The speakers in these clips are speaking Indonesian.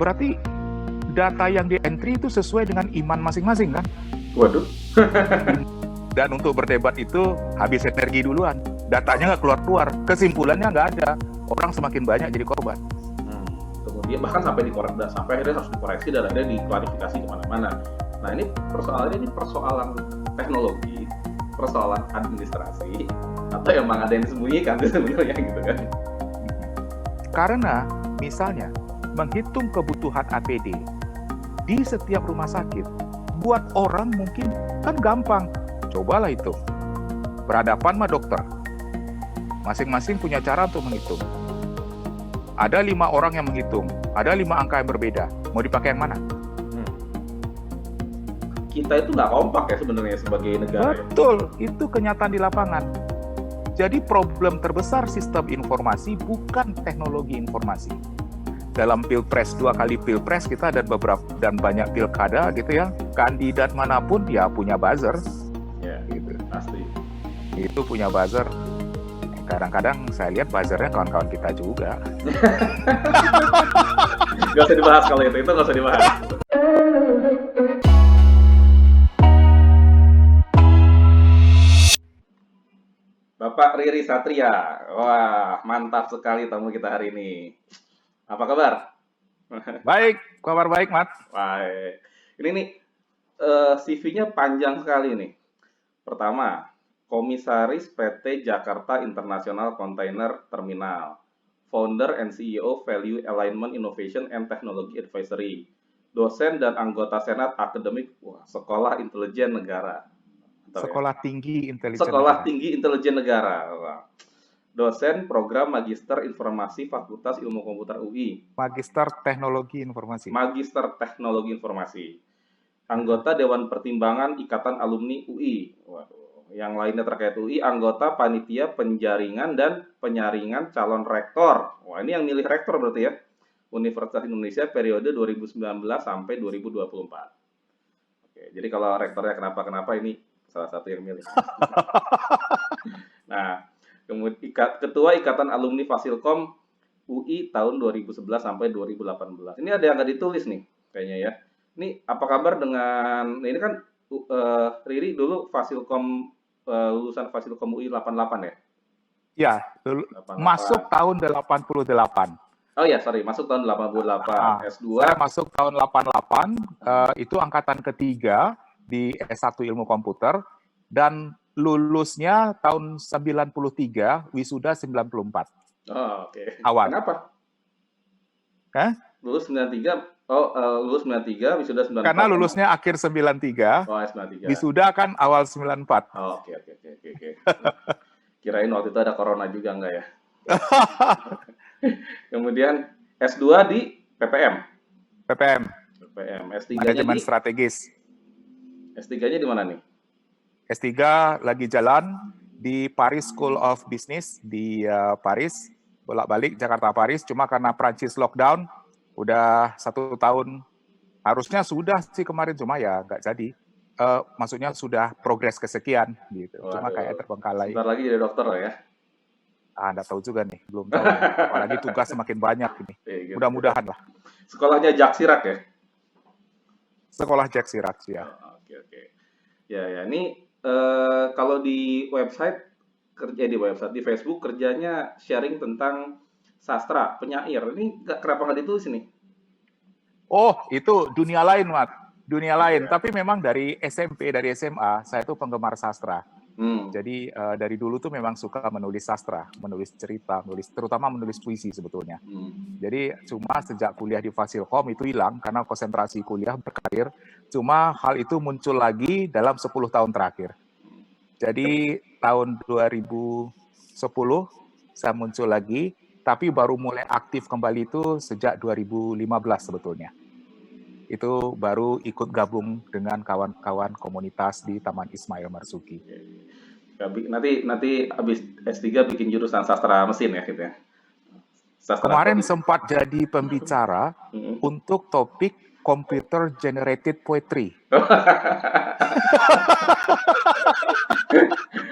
Berarti data yang di entry itu sesuai dengan iman masing-masing kan? Waduh. Dan untuk berdebat itu habis energi duluan. Datanya nggak keluar-keluar, kesimpulannya nggak ada. Orang semakin banyak jadi korban. Kemudian bahkan sampai sampai akhirnya harus dikoreksi dan ada diklarifikasi kemana-mana. Nah ini persoalan teknologi, persoalan administrasi, atau emang ada yang disembunyikan sebenarnya gitu kan? Karena misalnya menghitung kebutuhan APD di setiap rumah sakit, buat orang mungkin kan gampang. Cobalah itu. Berhadapan sama dokter. Masing-masing punya cara untuk menghitung. Ada 5 orang yang menghitung, ada 5 angka yang berbeda. Mau dipakai yang mana? Kita itu nggak kompak ya sebenarnya sebagai negara. Betul, itu kenyataan di lapangan. Jadi problem terbesar sistem informasi bukan teknologi informasi. Dalam pilpres, 2 kali pilpres kita ada beberapa dan banyak pilkada gitu ya. Kandidat manapun dia punya buzzer. Ya, gitu. Pasti. Itu punya buzzer. Kadang-kadang saya lihat buzzernya kawan-kawan kita juga. Nggak usah dibahas kalau itu nggak usah dibahas. Bapak Riri Satria, wah mantap sekali tamu kita hari ini. Apa kabar? Baik, kabar baik, Mat. Baik. Ini nih CV-nya panjang sekali nih. Pertama, Komisaris PT Jakarta International Container Terminal, Founder and CEO Value Alignment Innovation and Technology Advisory, dosen dan anggota Senat Akademik Sekolah Intelijen Negara. Sekolah Tinggi Intelijen Sekolah Negara. Tinggi Intelijen Negara. Dosen Program Magister Informasi Fakultas Ilmu Komputer UI. Magister Teknologi Informasi. Magister Teknologi Informasi. Anggota Dewan Pertimbangan Ikatan Alumni UI. Waduh, yang lainnya terkait UI, anggota Panitia Penjaringan dan Penyaringan Calon Rektor. Wah, ini yang milih rektor berarti ya. Universitas Indonesia periode 2019 sampai 2024. Oke, jadi kalau rektornya kenapa-kenapa ini salah satu yang milih. Nah, kemudian Ketua Ikatan Alumni Fasilkom UI tahun 2011 sampai 2018. Ini ada yang nggak ditulis nih, kayaknya ya. Ini apa kabar dengan, ini kan Riri dulu Fasilkom, lulusan Fasilkom UI 88 ya? Ya, masuk tahun 88. Oh ya, sorry, masuk tahun 88. S2. Saya masuk tahun 88, itu angkatan ketiga di S1 Ilmu Komputer, dan lulusnya tahun 93, wisuda 94. Oh, oke. Awal. Kenapa? Lulus 93, lulus 93, wisuda 94. Karena lulusnya akhir 93, 93. Wisuda kan awal 94. Oh, oke. Kirain waktu itu ada corona juga enggak ya? Kemudian S2 di PPM. S3-nya Manajemen Strategis. S3-nya di mana nih? S3 lagi jalan di Paris School of Business di Paris, bolak-balik Jakarta Paris, cuma karena Prancis lockdown, udah 1 tahun, harusnya sudah sih kemarin, cuma ya nggak jadi. Maksudnya sudah progres kesekian gitu, cuma kayak terbengkalai. Sebentar lagi jadi dokter lah ya? Nggak tahu juga nih, belum tahu. Apalagi tugas semakin banyak ini. Gitu. Mudah-mudahan lah. Sekolahnya Jacques Chirac ya? Sekolah Jacques Chirac ya. Oke. Ya, ini kalau di website, di Facebook kerjanya sharing tentang sastra, penyair. Ini kenapa nggak ditulis ini? Oh, itu dunia lain, Mat. Dunia lain. Tapi memang dari SMP, dari SMA, saya tuh penggemar sastra. Jadi dari dulu tuh memang suka menulis sastra, menulis cerita, terutama menulis puisi sebetulnya. Jadi cuma sejak kuliah di Fasilkom itu hilang karena konsentrasi kuliah berkarir. Cuma hal itu muncul lagi dalam 10 tahun terakhir. Jadi tahun 2010 saya muncul lagi, tapi baru mulai aktif kembali itu sejak 2015 sebetulnya. Itu baru ikut gabung dengan kawan-kawan komunitas di Taman Ismail Marzuki. Nanti habis S3 bikin jurusan sastra mesin ya gitu ya. Kemarin sempat jadi pembicara untuk topik computer generated poetry.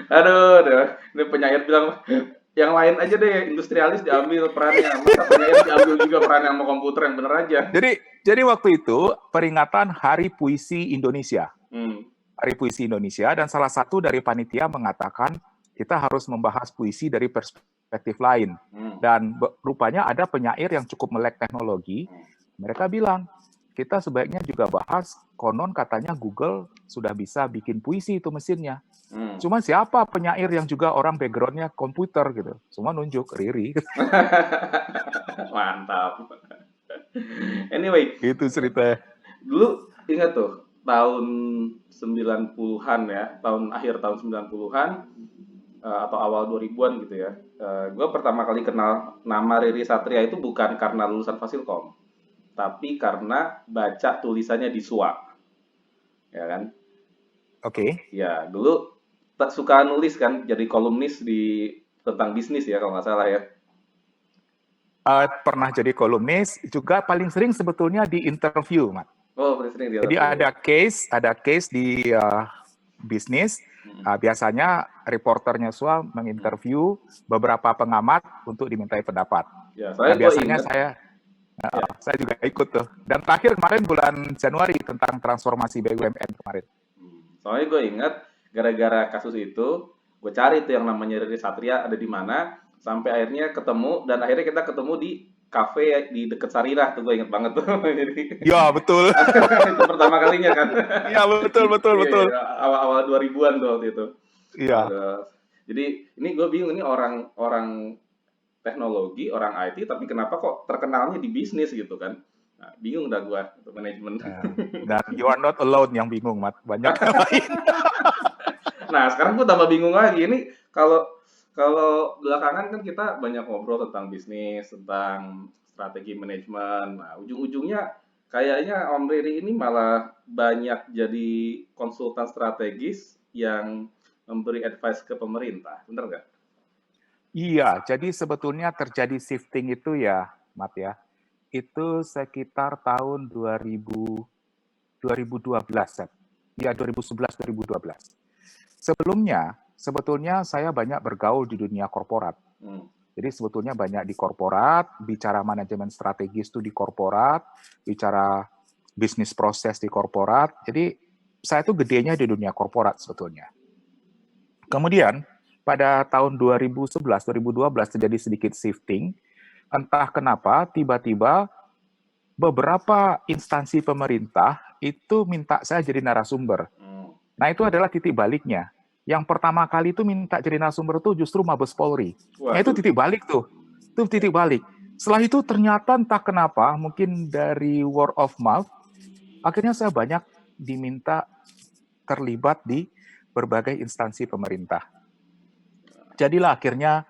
Aduh, ini penyair bilang Yang lain aja deh, industrialis diambil perannya. Masa penyair diambil juga perannya sama komputer, yang bener aja. Jadi waktu itu peringatan Hari Puisi Indonesia. Hmm. Hari Puisi Indonesia, dan salah satu dari panitia mengatakan kita harus membahas puisi dari perspektif lain. Dan rupanya ada penyair yang cukup melek teknologi. Mereka bilang, kita sebaiknya juga bahas, konon katanya Google sudah bisa bikin puisi itu mesinnya. Cuma siapa penyair yang juga orang background-nya komputer gitu. Semua nunjuk Riri. Mantap. Anyway, Itu ceritanya. dulu ingat tuh tahun 90-an ya, akhir tahun 90-an atau awal 2000-an gitu ya. Gue pertama kali kenal nama Riri Satria itu bukan karena lulusan Fasilkom, tapi karena baca tulisannya di SUA. Ya kan? Oke. Ya, dulu suka nulis kan, jadi kolumnis tentang bisnis ya kalau nggak salah ya. Pernah jadi kolumnis, juga paling sering sebetulnya di interview, Mat. Oh, paling sering di Jadi interview. ada case di bisnis. Biasanya reporternya SUA menginterview beberapa pengamat untuk dimintai pendapat. Ya, Nah, saya gue biasanya ingat. saya juga ikut tuh. Dan terakhir kemarin bulan Januari tentang transformasi BUMN kemarin. Soalnya gue ingat gara-gara kasus itu, gue cari tuh yang namanya Riri Satria ada di mana, sampai akhirnya ketemu, dan akhirnya kita ketemu di kafe di deket Sarirah tuh, gue inget banget tuh. Jadi Ya, betul. itu pertama kalinya kan. Ya, betul, betul, Iya, betul. iya, awal-awal 2000-an tuh waktu itu. Iya. Aduh. Jadi ini gue bingung, ini orang teknologi, orang IT, tapi kenapa kok terkenalnya di bisnis gitu kan? Nah, bingung dah gue untuk manajemen. Dan you are not alone yang bingung, Mat. Banyak yang lain. Nah, sekarang gue tambah bingung lagi. Ini kalau kalau belakangan kan kita banyak ngobrol tentang bisnis, tentang strategi manajemen. Nah, ujung-ujungnya kayaknya Om Riri ini malah banyak jadi konsultan strategis yang memberi advice ke pemerintah. Bener nggak? Iya, jadi sebetulnya terjadi shifting itu ya, Mat ya. Itu sekitar tahun 2012, Seth. Ya, 2011-2012. Sebetulnya saya banyak bergaul di dunia korporat. Jadi sebetulnya banyak di korporat, bicara manajemen strategis itu di korporat, bicara bisnis proses di korporat. Jadi saya tuh gedenya di dunia korporat sebetulnya. Kemudian pada tahun 2011-2012 terjadi sedikit shifting. Entah kenapa tiba-tiba beberapa instansi pemerintah itu minta saya jadi narasumber. Nah, itu adalah titik baliknya. Yang pertama kali itu minta jadi narasumber itu justru Mabes Polri. Nah, itu titik balik tuh. Itu titik balik. Setelah itu ternyata entah kenapa, mungkin dari word of mouth, akhirnya saya banyak diminta terlibat di berbagai instansi pemerintah. Jadilah akhirnya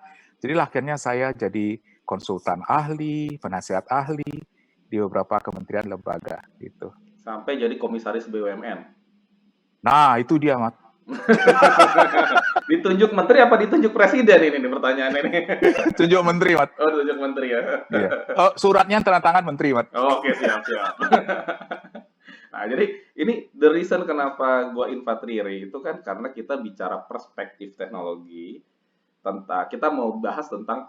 saya jadi konsultan ahli, penasihat ahli di beberapa kementerian lembaga gitu. Sampai jadi komisaris BUMN. Nah, itu dia, Mat. Ditunjuk menteri apa ditunjuk presiden ini pertanyaannya ini? Tunjuk menteri, Mat. Oh, ditunjuk menteri ya. Iya. Oh, suratnya tanda tangan menteri, Mat. Oh, oke, siap. Nah, jadi ini the reason kenapa gua invite Riri itu kan karena kita bicara perspektif teknologi, tentang kita mau bahas tentang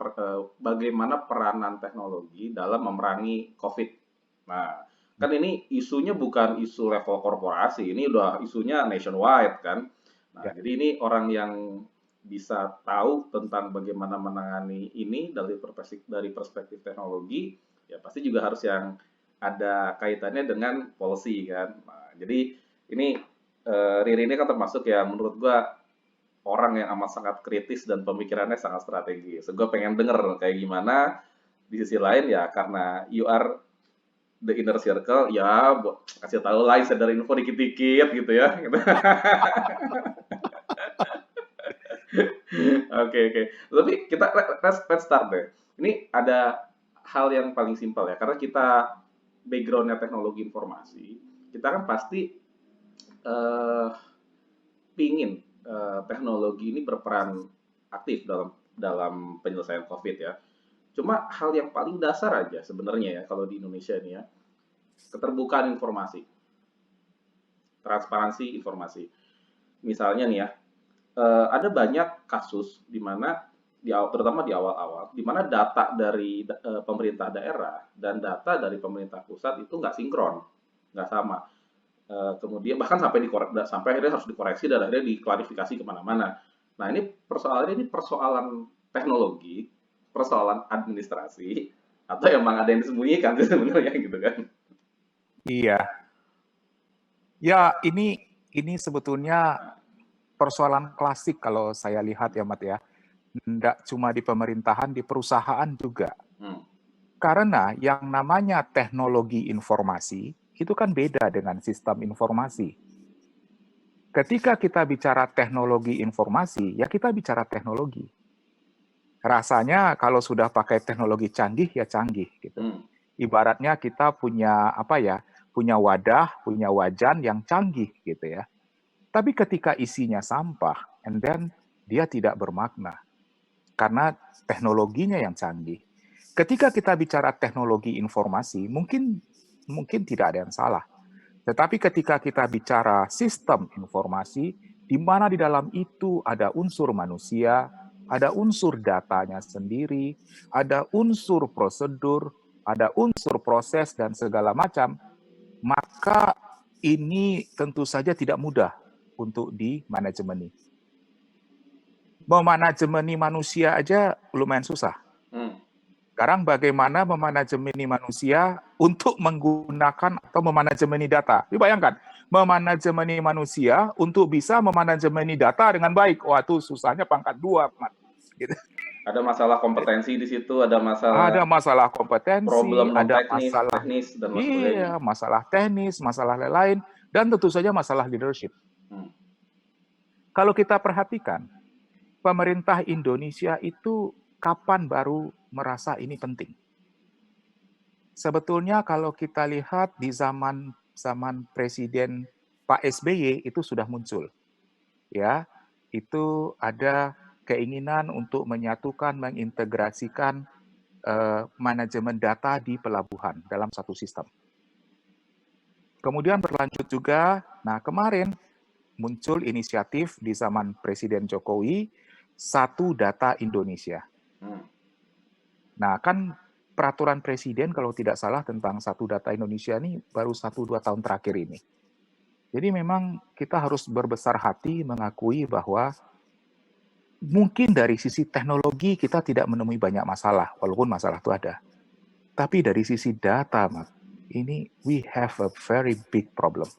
bagaimana peranan teknologi dalam memerangi COVID. Nah, kan ini isunya bukan isu level korporasi, ini udah isunya nationwide kan. Nah, jadi ini orang yang bisa tahu tentang bagaimana menangani ini dari perspektif teknologi, ya pasti juga harus yang ada kaitannya dengan policy kan. Nah, jadi ini Riri ini kan termasuk ya menurut gua orang yang amat sangat kritis dan pemikirannya sangat strategis. So, gue pengen denger kayak gimana. Di sisi lain ya karena you are the inner circle, ya kasih tahu lah, sadar info dikit-dikit gitu ya. Oke. Tapi kita let's start deh. Ini ada hal yang paling simpel ya, karena kita backgroundnya teknologi informasi, kita kan pasti pingin teknologi ini berperan aktif dalam penyelesaian COVID ya. Cuma hal yang paling dasar aja sebenarnya ya kalau di Indonesia ini ya, keterbukaan informasi, transparansi informasi. Misalnya nih ya, ada banyak kasus di mana terutama di awal-awal, di mana data dari pemerintah daerah dan data dari pemerintah pusat itu nggak sinkron, nggak sama. Kemudian bahkan sampai akhirnya harus dikoreksi dan akhirnya diklarifikasi kemana-mana. Nah ini persoalan teknologi, persoalan administrasi, atau emang ada yang disembunyikan sih sebenarnya gitu kan? Iya, ya ini sebetulnya persoalan klasik kalau saya lihat ya, Mat ya. Tidak cuma di pemerintahan, di perusahaan juga. Hmm. Karena yang namanya teknologi informasi itu kan beda dengan sistem informasi. Ketika kita bicara teknologi informasi, ya kita bicara teknologi. Rasanya kalau sudah pakai teknologi canggih ya canggih gitu. Ibaratnya kita punya punya wadah, punya wajan yang canggih gitu ya. Tapi ketika isinya sampah, and then dia tidak bermakna karena teknologinya yang canggih. Ketika kita bicara teknologi informasi, mungkin tidak ada yang salah. Tetapi ketika kita bicara sistem informasi, di mana di dalam itu ada unsur manusia, ada unsur datanya sendiri, ada unsur prosedur, ada unsur proses dan segala macam, maka ini tentu saja tidak mudah untuk dimanajemeni. Memanajemeni manusia aja lumayan susah. Sekarang bagaimana memanajemeni manusia untuk menggunakan atau memanajemeni data. Dibayangkan, memanajemeni manusia untuk bisa memanajemeni data dengan baik. Wah, itu susahnya pangkat 2. Gitu. Ada masalah kompetensi di situ, ada masalah kompetensi, problem non ada teknis dan lain sebagainya. Iya, masalah teknis, masalah lain-lain, dan tentu saja masalah leadership. Kalau kita perhatikan, pemerintah Indonesia itu kapan baru merasa ini penting? Sebetulnya kalau kita lihat di zaman Presiden Pak SBY itu sudah muncul. Ya, itu ada keinginan untuk menyatukan, mengintegrasikan manajemen data di pelabuhan dalam satu sistem. Kemudian berlanjut juga, nah kemarin muncul inisiatif di zaman Presiden Jokowi, Satu Data Indonesia. Nah, kan peraturan presiden kalau tidak salah tentang Satu Data Indonesia ini baru 1-2 tahun terakhir ini. Jadi memang kita harus berbesar hati mengakui bahwa mungkin dari sisi teknologi kita tidak menemui banyak masalah, walaupun masalah itu ada. Tapi dari sisi data, ini we have a very big problem.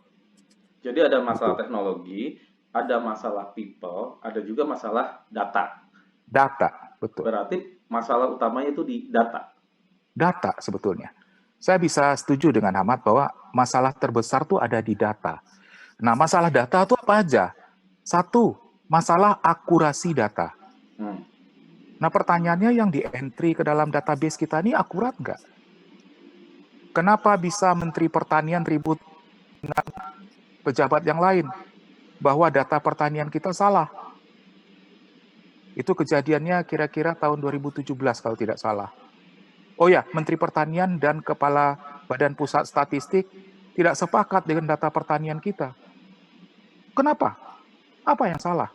Jadi ada masalah teknologi, ada masalah people, ada juga masalah data. Data, betul. Berarti masalah utamanya itu di data. Data sebetulnya. Saya bisa setuju dengan Ahmad bahwa masalah terbesar itu ada di data. Nah, masalah data itu apa aja? Satu, masalah akurasi data. Nah, pertanyaannya yang di-entry ke dalam database kita ini akurat nggak? Kenapa bisa Menteri Pertanian ribut dengan pejabat yang lain bahwa data pertanian kita salah? Itu kejadiannya kira-kira tahun 2017 kalau tidak salah. Oh ya, Menteri Pertanian dan Kepala Badan Pusat Statistik tidak sepakat dengan data pertanian kita. Kenapa? Apa yang salah?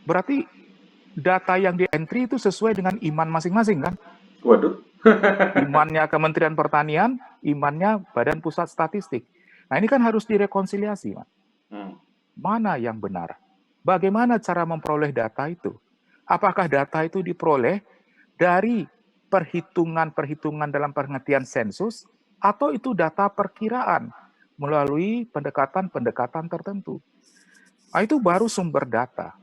Berarti data yang di-entry itu sesuai dengan iman masing-masing kan? Waduh. Imannya Kementerian Pertanian, imannya Badan Pusat Statistik. Nah ini kan harus direkonsiliasi. Mana yang benar? Bagaimana cara memperoleh data itu? Apakah data itu diperoleh dari perhitungan-perhitungan dalam pengertian sensus, atau itu data perkiraan melalui pendekatan-pendekatan tertentu? Nah, itu baru sumber data.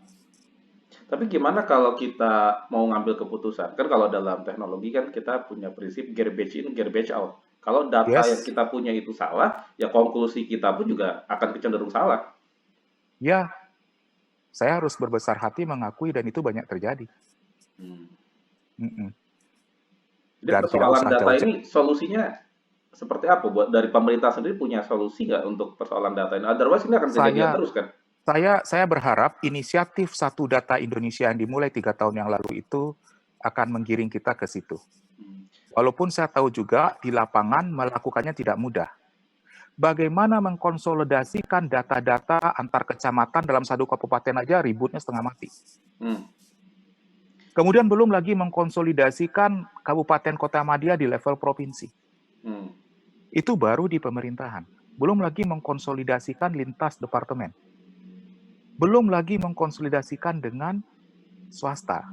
Tapi gimana kalau kita mau ngambil keputusan? Kan kalau dalam teknologi kan kita punya prinsip garbage in, garbage out. Kalau data yang kita punya itu salah, ya konklusi kita pun juga akan cenderung salah. Ya, saya harus berbesar hati mengakui dan itu banyak terjadi. Jadi persoalan data ini solusinya seperti apa? Buat dari pemerintah sendiri punya solusi nggak untuk persoalan data ini? Otherwise ini akan kejadian terus kan? Saya berharap inisiatif Satu Data Indonesia yang dimulai 3 tahun yang lalu itu akan menggiring kita ke situ. Walaupun saya tahu juga di lapangan melakukannya tidak mudah. Bagaimana mengkonsolidasikan data-data antar kecamatan dalam satu kabupaten aja ributnya setengah mati. Kemudian belum lagi mengkonsolidasikan kabupaten kota madya di level provinsi. Itu baru di pemerintahan. Belum lagi mengkonsolidasikan lintas departemen. Belum lagi mengkonsolidasikan dengan swasta.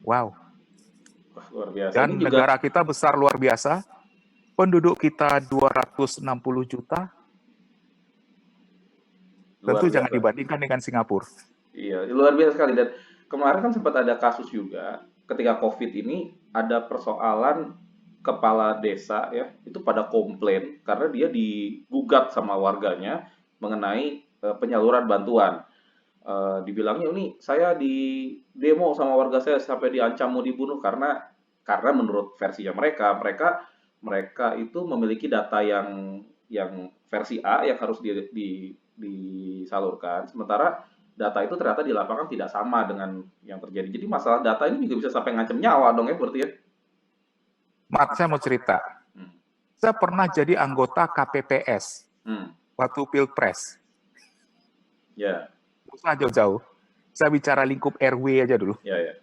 Wow. Wah, luar biasa. Dan Ini juga negara kita besar luar biasa. Penduduk kita 260 juta. luar Tentu jangan biasa. dibandingkan dengan Singapura. Iya, luar biasa sekali. Dan kemarin kan sempat ada kasus juga ketika COVID ini ada persoalan kepala desa ya, itu pada komplain karena dia digugat sama warganya mengenai penyaluran bantuan. Dibilangnya ini saya di demo sama warga saya sampai diancam mau dibunuh karena menurut versinya mereka itu memiliki data yang versi A yang harus disalurkan, sementara data itu ternyata di lapangan tidak sama dengan yang terjadi. Jadi masalah data ini juga bisa sampai ngancam nyawa dong ya berarti ya. Mat, saya mau cerita. Saya pernah jadi anggota KPPS waktu Pilpres. Ya. Usah jauh-jauh. Saya bicara lingkup RW aja dulu. Ya.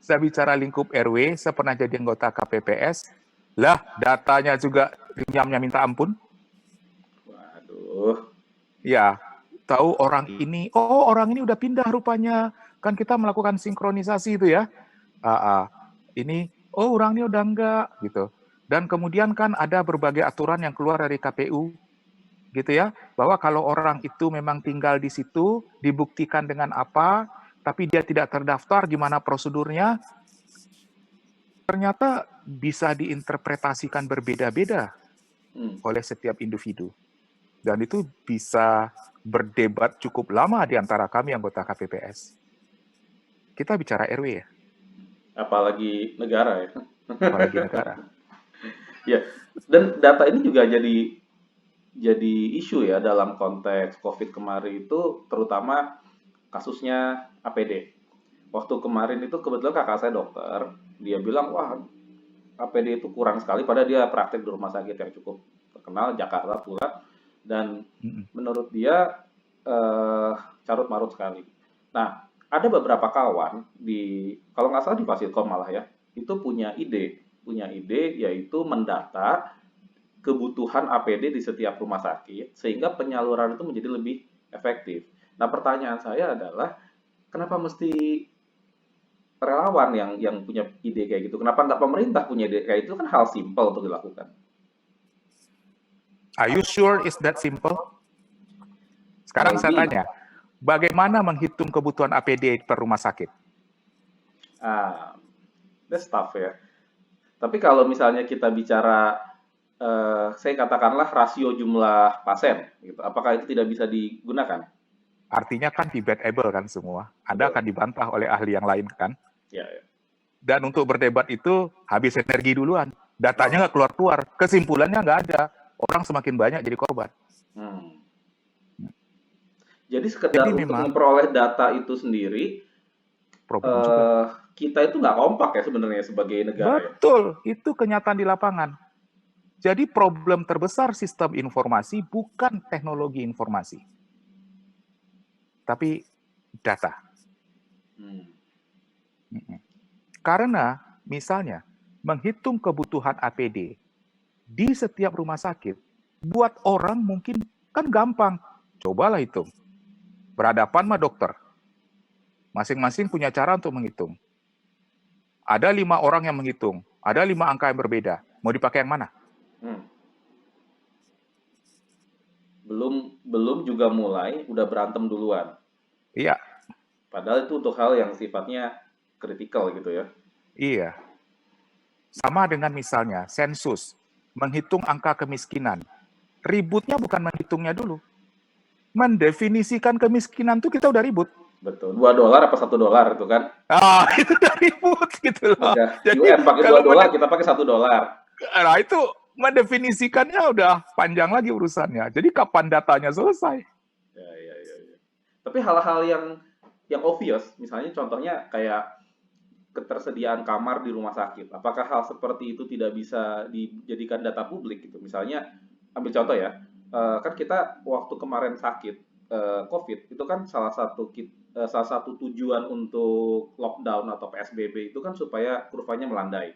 Saya bicara lingkup RW, saya pernah jadi anggota KPPS. Lah, datanya juga rinyamnya minta ampun. Waduh. Ya, tahu orang ini udah pindah rupanya. Kan kita melakukan sinkronisasi itu ya. Ini, orang ini udah enggak, gitu. Dan kemudian kan ada berbagai aturan yang keluar dari KPU, gitu ya, bahwa kalau orang itu memang tinggal di situ, dibuktikan dengan apa, tapi dia tidak terdaftar, gimana prosedurnya, ternyata bisa diinterpretasikan berbeda-beda oleh setiap individu. Dan itu bisa berdebat cukup lama di antara kami anggota KPPS. Kita bicara RW ya. Apalagi negara ya. Apalagi negara. Ya, dan data ini juga jadi isu ya dalam konteks COVID kemarin itu, terutama kasusnya APD. Waktu kemarin itu kebetulan kakak saya dokter, dia bilang, wah APD itu kurang sekali, padahal dia praktek di rumah sakit yang cukup terkenal, Jakarta pula, dan menurut dia carut marut sekali. Nah, ada beberapa kawan kalau nggak salah di Fasilkom malah ya, itu punya ide yaitu mendata kebutuhan APD di setiap rumah sakit sehingga penyaluran itu menjadi lebih efektif. Nah, pertanyaan saya adalah kenapa mesti relawan yang punya ide kayak gitu? Kenapa nggak pemerintah punya ide kayak itu? Kan hal simpel untuk dilakukan. Are you sure is that simple? Sekarang saya tanya, bagaimana menghitung kebutuhan APD per rumah sakit? That's tough ya. Tapi kalau misalnya kita bicara saya katakanlah rasio jumlah pasien, gitu. Apakah itu tidak bisa digunakan? Artinya kan debatable kan semua. Anda akan dibantah oleh ahli yang lain kan? Ya. Dan untuk berdebat itu habis energi duluan. Datanya nggak keluar-keluar. Kesimpulannya nggak ada. Orang semakin banyak jadi korban. Jadi sekedar untuk memperoleh data itu sendiri, kita itu nggak kompak ya sebenarnya sebagai negara. Betul, itu kenyataan di lapangan. Jadi problem terbesar sistem informasi bukan teknologi informasi, tapi data. Karena misalnya menghitung kebutuhan APD di setiap rumah sakit, buat orang mungkin kan gampang. Cobalah hitung. Berhadapan sama dokter. Masing-masing punya cara untuk menghitung. Ada 5 orang yang menghitung. Ada 5 angka yang berbeda. Mau dipakai yang mana? Belum juga mulai, udah berantem duluan. Iya. Padahal itu untuk hal yang sifatnya kritikal gitu ya. Iya. Sama dengan misalnya sensus, menghitung angka kemiskinan. Ributnya bukan menghitungnya dulu. Mendefinisikan kemiskinan tuh kita udah ribut. Betul. $2 apa $1 itu kan? Itu udah ribut gitu loh. Jadi UN pakai $2, kita pakai $1. Nah, itu mendefinisikannya udah panjang lagi urusannya. Jadi kapan datanya selesai? Ya. Tapi hal-hal yang obvious, misalnya contohnya kayak ketersediaan kamar di rumah sakit. Apakah hal seperti itu tidak bisa dijadikan data publik gitu? Misalnya, ambil contoh ya, kan kita waktu kemarin sakit COVID itu kan salah satu salah satu tujuan untuk lockdown atau PSBB itu kan supaya kurvanya melandai.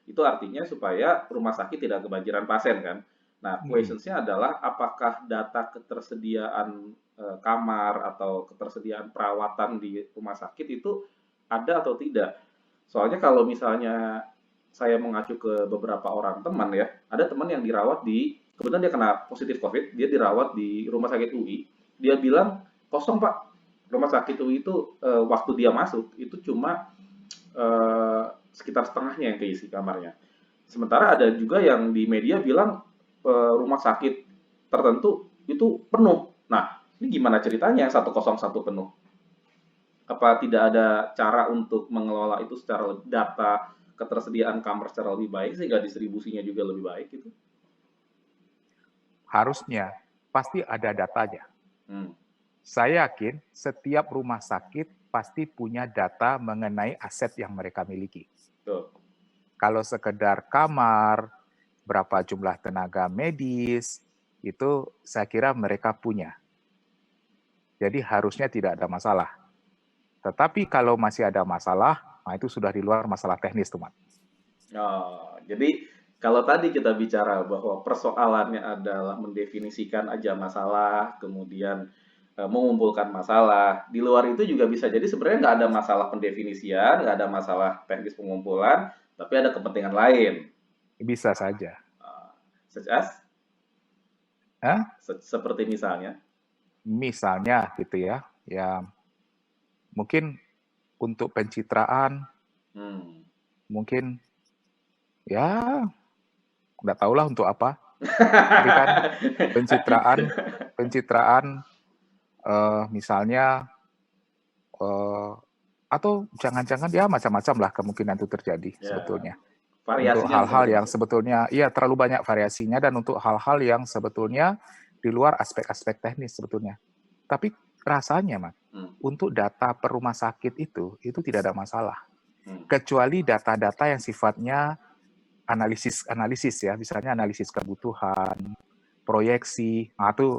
Itu artinya supaya rumah sakit tidak kebanjiran pasien kan. Nah, questionsnya adalah apakah data ketersediaan kamar atau ketersediaan perawatan di rumah sakit itu ada atau tidak. Soalnya kalau misalnya saya mengacu ke beberapa orang teman ya, ada teman yang dirawat kebetulan dia kena positif COVID, dia dirawat di rumah sakit UI. Dia bilang kosong Pak, rumah sakit UI itu waktu dia masuk itu cuma sekitar setengahnya yang keisi kamarnya. Sementara ada juga yang di media bilang rumah sakit tertentu itu penuh. Nah, ini gimana ceritanya 101 penuh? Apa tidak ada cara untuk mengelola itu secara data ketersediaan kamar secara lebih baik sehingga distribusinya juga lebih baik gitu? Harusnya pasti ada datanya. Saya yakin setiap rumah sakit pasti punya data mengenai aset yang mereka miliki. Tuh. Kalau sekedar kamar, berapa jumlah tenaga medis, itu saya kira mereka punya. Jadi harusnya tidak ada masalah. Tetapi kalau masih ada masalah, nah itu sudah di luar masalah teknis, teman. Oh, jadi kalau tadi kita bicara bahwa persoalannya adalah mendefinisikan aja masalah, kemudian mengumpulkan masalah, di luar itu juga bisa jadi sebenarnya nggak ada masalah pendefinisian, nggak ada masalah teknis pengumpulan, tapi ada kepentingan lain. Bisa saja. Such as? Seperti misalnya? Misalnya gitu ya, mungkin untuk pencitraan, mungkin ya nggak tahulah untuk apa. Tapi kan pencitraan misalnya atau jangan-jangan ya macam-macam lah kemungkinan itu terjadi sebetulnya. Untuk hal-hal yang sebetulnya terlalu banyak variasinya dan untuk hal-hal yang sebetulnya di luar aspek-aspek teknis sebetulnya. Tapi rasanya, Mas, untuk data per rumah sakit itu tidak ada masalah. Kecuali data-data yang sifatnya analisis ya, misalnya analisis kebutuhan, proyeksi, nah itu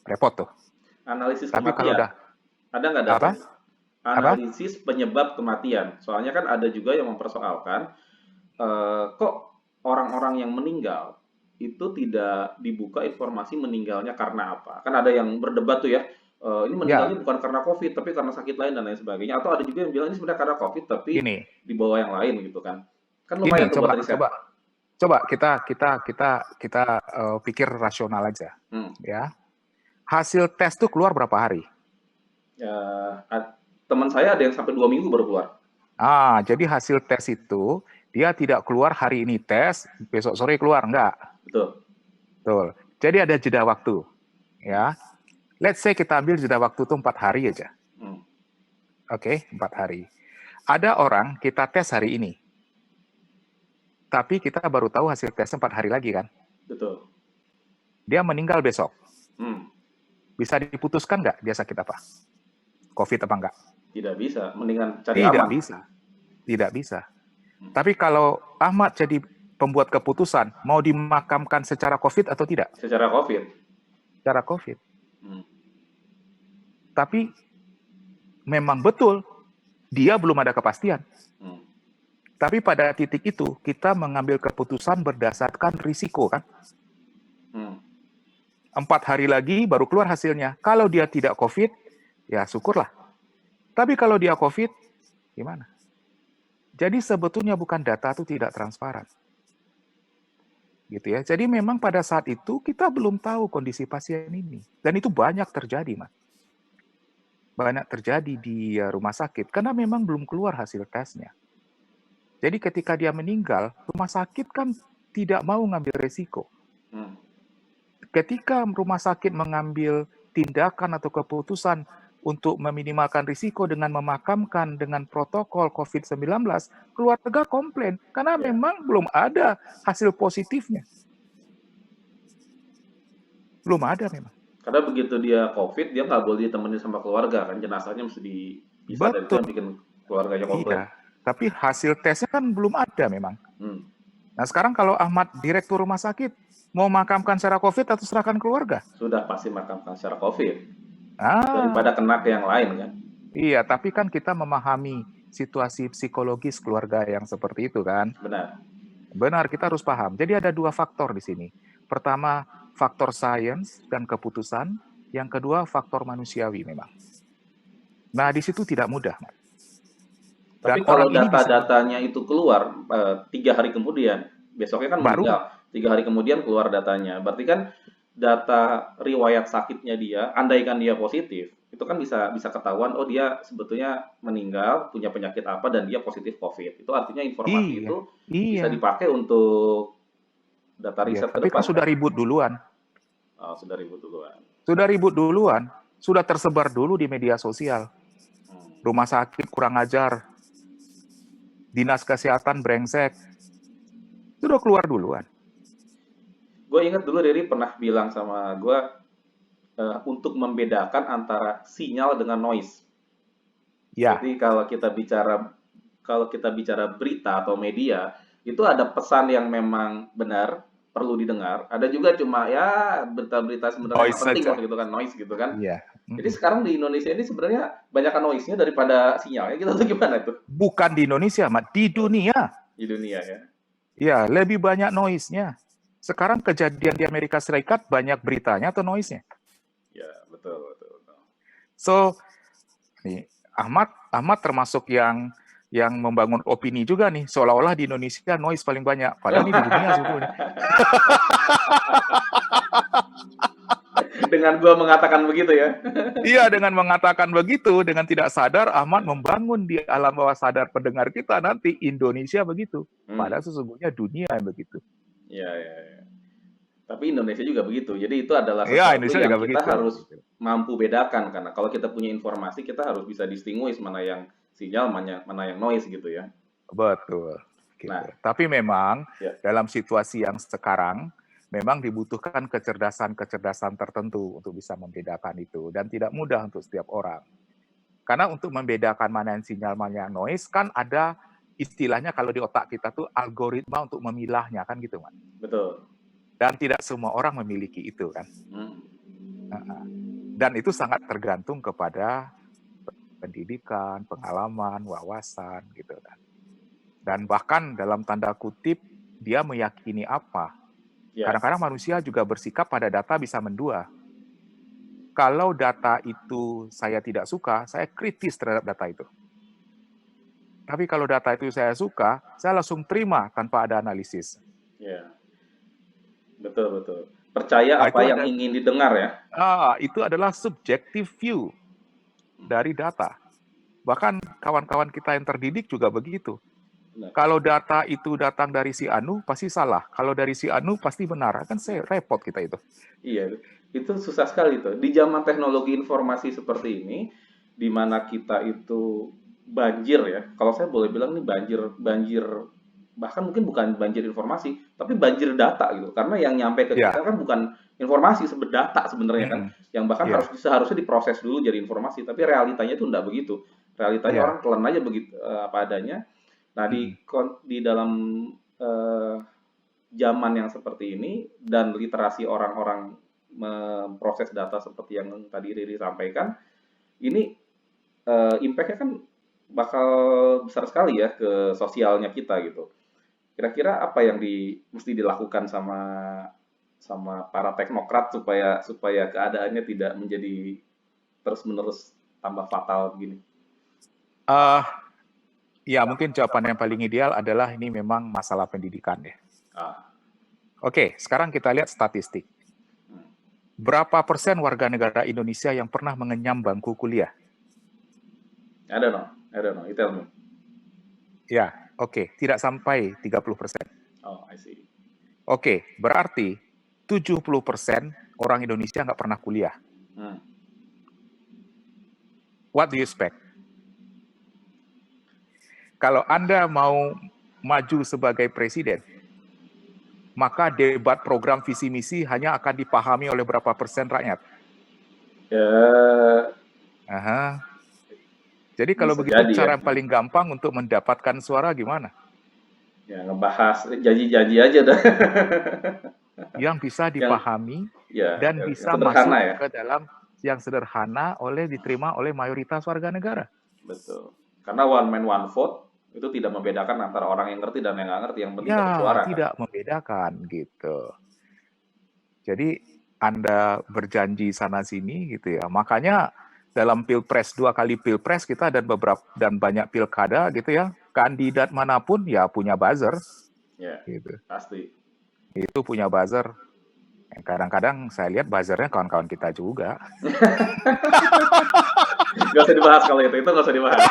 repot tuh. Analisis Tapi kematian. Kalau udah, ada nggak data? Analisis penyebab kematian. Soalnya kan ada juga yang mempersoalkan kok orang-orang yang meninggal itu tidak dibuka informasi meninggalnya karena apa. Kan ada yang berdebat tuh ya, ini meninggalnya bukan karena COVID, tapi karena sakit lain dan lain sebagainya. Atau ada juga yang bilang ini sebenarnya karena COVID, tapi di bawah yang lain gitu kan. Kan lumayan tuh buat riset. Coba kita pikir rasional aja, ya. Hasil tes tuh keluar berapa hari? Teman saya ada yang sampai 2 minggu baru keluar. Jadi hasil tes itu dia tidak keluar hari ini tes, besok sore keluar, enggak? Betul. Jadi ada jeda waktu, ya. Let's say kita ambil jeda waktu itu 4 hari aja. Oke, 4 hari. Ada orang kita tes hari ini, tapi kita baru tahu hasil tesnya 4 hari lagi kan? Betul. Dia meninggal besok. Bisa diputuskan nggak dia sakit apa? COVID apa enggak? Tidak bisa. Mendingan cari aman. Tidak bisa. Tapi kalau Ahmad jadi pembuat keputusan, mau dimakamkan secara COVID atau tidak? Secara COVID. Secara COVID. Tapi memang betul, dia belum ada kepastian. Tapi pada titik itu, kita mengambil keputusan berdasarkan risiko kan? 4 hari lagi baru keluar hasilnya. Kalau dia tidak COVID, ya syukurlah. Tapi kalau dia COVID, gimana? Jadi sebetulnya bukan data itu tidak transparan. Gitu ya. Jadi memang pada saat itu kita belum tahu kondisi pasien ini. Dan itu banyak terjadi, Mas. Banyak terjadi di rumah sakit karena memang belum keluar hasil tesnya. Jadi ketika dia meninggal, rumah sakit kan tidak mau ngambil resiko. Ketika rumah sakit mengambil tindakan atau keputusan untuk meminimalkan risiko dengan memakamkan dengan protokol COVID-19, keluarga komplain karena memang belum ada hasil positifnya. Belum ada memang. Karena begitu dia COVID, dia nggak boleh ditemenin sama keluarga kan, jenazahnya mesti dipisah dari itu yang bikin keluarganya komplain. Iya, tapi hasil tesnya kan belum ada memang. Nah sekarang kalau Ahmad direktur rumah sakit, mau makamkan secara COVID atau serahkan keluarga? Sudah pasti makamkan secara COVID. Daripada kena ke yang lain kan. Iya, tapi kan kita memahami situasi psikologis keluarga yang seperti itu kan. Benar. Benar, kita harus paham. Jadi ada dua faktor di sini. Pertama, faktor sains dan keputusan. Yang kedua, faktor manusiawi memang. Nah, di situ tidak mudah. Tapi Dan kalau orang ini bisa data-datanya itu keluar 3 hari kemudian, besoknya kan baru, meninggal, 3 hari kemudian keluar datanya. Berarti kan data riwayat sakitnya dia, andaikan dia positif, itu kan bisa bisa ketahuan, oh dia sebetulnya meninggal, punya penyakit apa dan dia positif COVID. Itu artinya informasi iya, itu bisa iya, dipakai untuk data iya. riset ke Tapi kan depan sudah kan? ribut duluan. Oh, sudah ribut duluan. Sudah ribut duluan. Sudah tersebar dulu di media sosial. Hmm. Rumah sakit kurang ajar. Dinas kesehatan brengsek. Sudah keluar duluan. Gue ingat dulu Riri pernah bilang sama gue untuk membedakan antara sinyal dengan noise. Ya, Jadi kalau kita bicara berita atau media, itu ada pesan yang memang benar perlu didengar. Ada juga cuma ya berita-berita sebenarnya noise nggak penting lah saja. gitu kan, noise gitu kan. Iya. Jadi sekarang di Indonesia ini sebenarnya banyak noise-nya daripada sinyalnya. Kita tuh gimana tuh Bukan di Indonesia, Mat. Di dunia. di dunia ya? Ya, lebih banyak noise-nya. Sekarang kejadian di Amerika Serikat banyak beritanya atau noise-nya. Ya betul betul betul. So, nih, Ahmad termasuk yang membangun opini juga nih, seolah-olah di Indonesia noise paling banyak, padahal ini di dunia sebetulnya. Dengan gua mengatakan begitu ya. Iya, dengan mengatakan begitu, dengan tidak sadar, Ahmad membangun di alam bawah sadar pendengar kita nanti Indonesia begitu. Padahal sesungguhnya dunia yang begitu. Ya, ya, ya. Tapi Indonesia juga begitu. Jadi itu adalah Iya, sesuatu Indonesia yang juga kita begitu. harus mampu bedakan karena kalau kita punya informasi kita harus bisa distinguish mana yang sinyal, mana yang noise gitu ya. Betul. Gitu. Nah, Tapi memang ya, dalam situasi yang sekarang, memang dibutuhkan kecerdasan-kecerdasan tertentu untuk bisa membedakan itu. Dan tidak mudah untuk setiap orang. Karena untuk membedakan mana yang sinyal, mana yang noise, kan ada istilahnya kalau di otak kita tuh algoritma untuk memilahnya, kan gitu, Mas. betul. Dan tidak semua orang memiliki itu, kan. Dan itu sangat tergantung kepada pendidikan, pengalaman, wawasan, gitu kan. Dan bahkan dalam tanda kutip, dia meyakini apa. Ya, Kadang-kadang manusia juga bersikap pada data bisa mendua. Kalau data itu saya tidak suka, saya kritis terhadap data itu. Tapi kalau data itu saya suka, saya langsung terima tanpa ada analisis. ya, betul betul. Percaya Nah, apa itu yang ada, ingin didengar ya. itu adalah subjective view dari data. Bahkan kawan-kawan kita yang terdidik juga begitu. Benar. Kalau data itu datang dari si Anu, pasti salah. Kalau dari si Anu, pasti benar. Kan saya repot kita itu. Iya, itu susah sekali tuh. Di zaman teknologi informasi seperti ini, di mana kita itu banjir ya. Kalau saya boleh bilang ini banjir, banjir bahkan mungkin bukan banjir informasi, tapi banjir data gitu. Karena yang nyampe ke kita Ya, kan bukan informasi, data sebenarnya kan, yang bahkan ya, seharusnya diproses dulu jadi informasi. Tapi realitanya itu enggak begitu. Realitanya orang ya. telan aja begitu apa adanya. Nah di dalam eh, zaman yang seperti ini dan literasi orang-orang memproses data seperti yang tadi Riri sampaikan, ini impact-nya kan bakal besar sekali ya ke sosialnya kita gitu. Kira-kira apa yang mesti dilakukan sama sama para teknokrat supaya supaya keadaannya tidak menjadi terus-menerus tambah fatal begini? Uh, ya, mungkin jawaban yang paling ideal adalah ini memang masalah pendidikan ya. Ah, Oke, sekarang kita lihat statistik. Berapa persen warga negara Indonesia yang pernah mengenyam bangku kuliah? I don't know, I don't know. You tell me. Ya, oke, tidak sampai 30%. Oh, I see. Oke, berarti 70% orang Indonesia nggak pernah kuliah. What do you expect? Kalau Anda mau maju sebagai presiden, maka debat program visi misi hanya akan dipahami oleh berapa persen rakyat. Ya, jadi kalau bisa begitu jadi ya. cara yang paling gampang untuk mendapatkan suara gimana? Ya, ngebahas janji-janji aja dah. Yang bisa Yang dipahami ya, dan yang bisa masuk sederhana ya. ke dalam yang sederhana diterima oleh mayoritas warga negara. Betul. Karena one man one vote itu tidak membedakan antara orang yang ngerti dan yang nggak ngerti. Yang penting dapat suara. Tidak membedakan gitu. Jadi Anda berjanji sana sini gitu ya. Makanya dalam pilpres 2 kali pilpres kita dan banyak pilkada gitu ya. Kandidat manapun ya punya buzzer. Ya, gitu. Pasti. Itu punya buzzer. Kadang-kadang saya lihat buzzernya kawan-kawan kita juga. Gak usah dibahas kalau itu gak usah dibahas.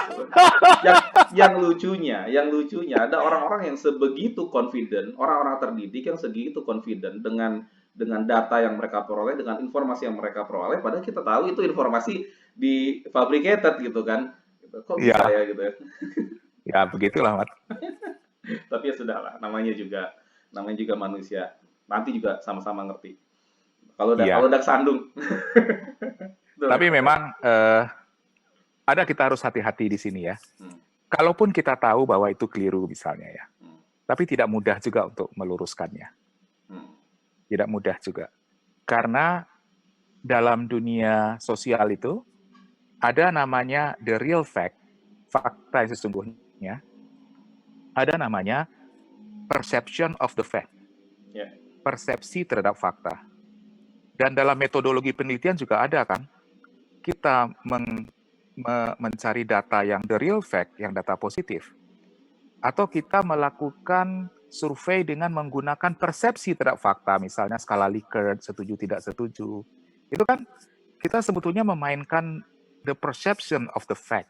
Yang lucunya ada orang-orang yang sebegitu confident, orang-orang terdidik yang segitu confident dengan data yang mereka peroleh, dengan informasi yang mereka peroleh, padahal kita tahu itu informasi di fabricated gitu kan. Kok bisa ya gitu ya. Ya begitulah, Mat. Tapi ya sudahlah, namanya juga manusia. Nanti juga sama-sama ngerti. Kalau udah kesandung. Tapi memang ada kita harus hati-hati di sini ya. Kalaupun kita tahu bahwa itu keliru misalnya ya. Tapi tidak mudah juga untuk meluruskannya. Tidak mudah juga. Karena dalam dunia sosial itu ada namanya the real fact, fakta yang sesungguhnya. Ada namanya perception of the fact. Persepsi terhadap fakta. Dan dalam metodologi penelitian juga ada kan. Kita mencari data yang the real fact, yang data positif. Atau kita melakukan survei dengan menggunakan persepsi terhadap fakta, misalnya skala Likert, setuju tidak setuju. Itu kan kita sebetulnya memainkan the perception of the fact.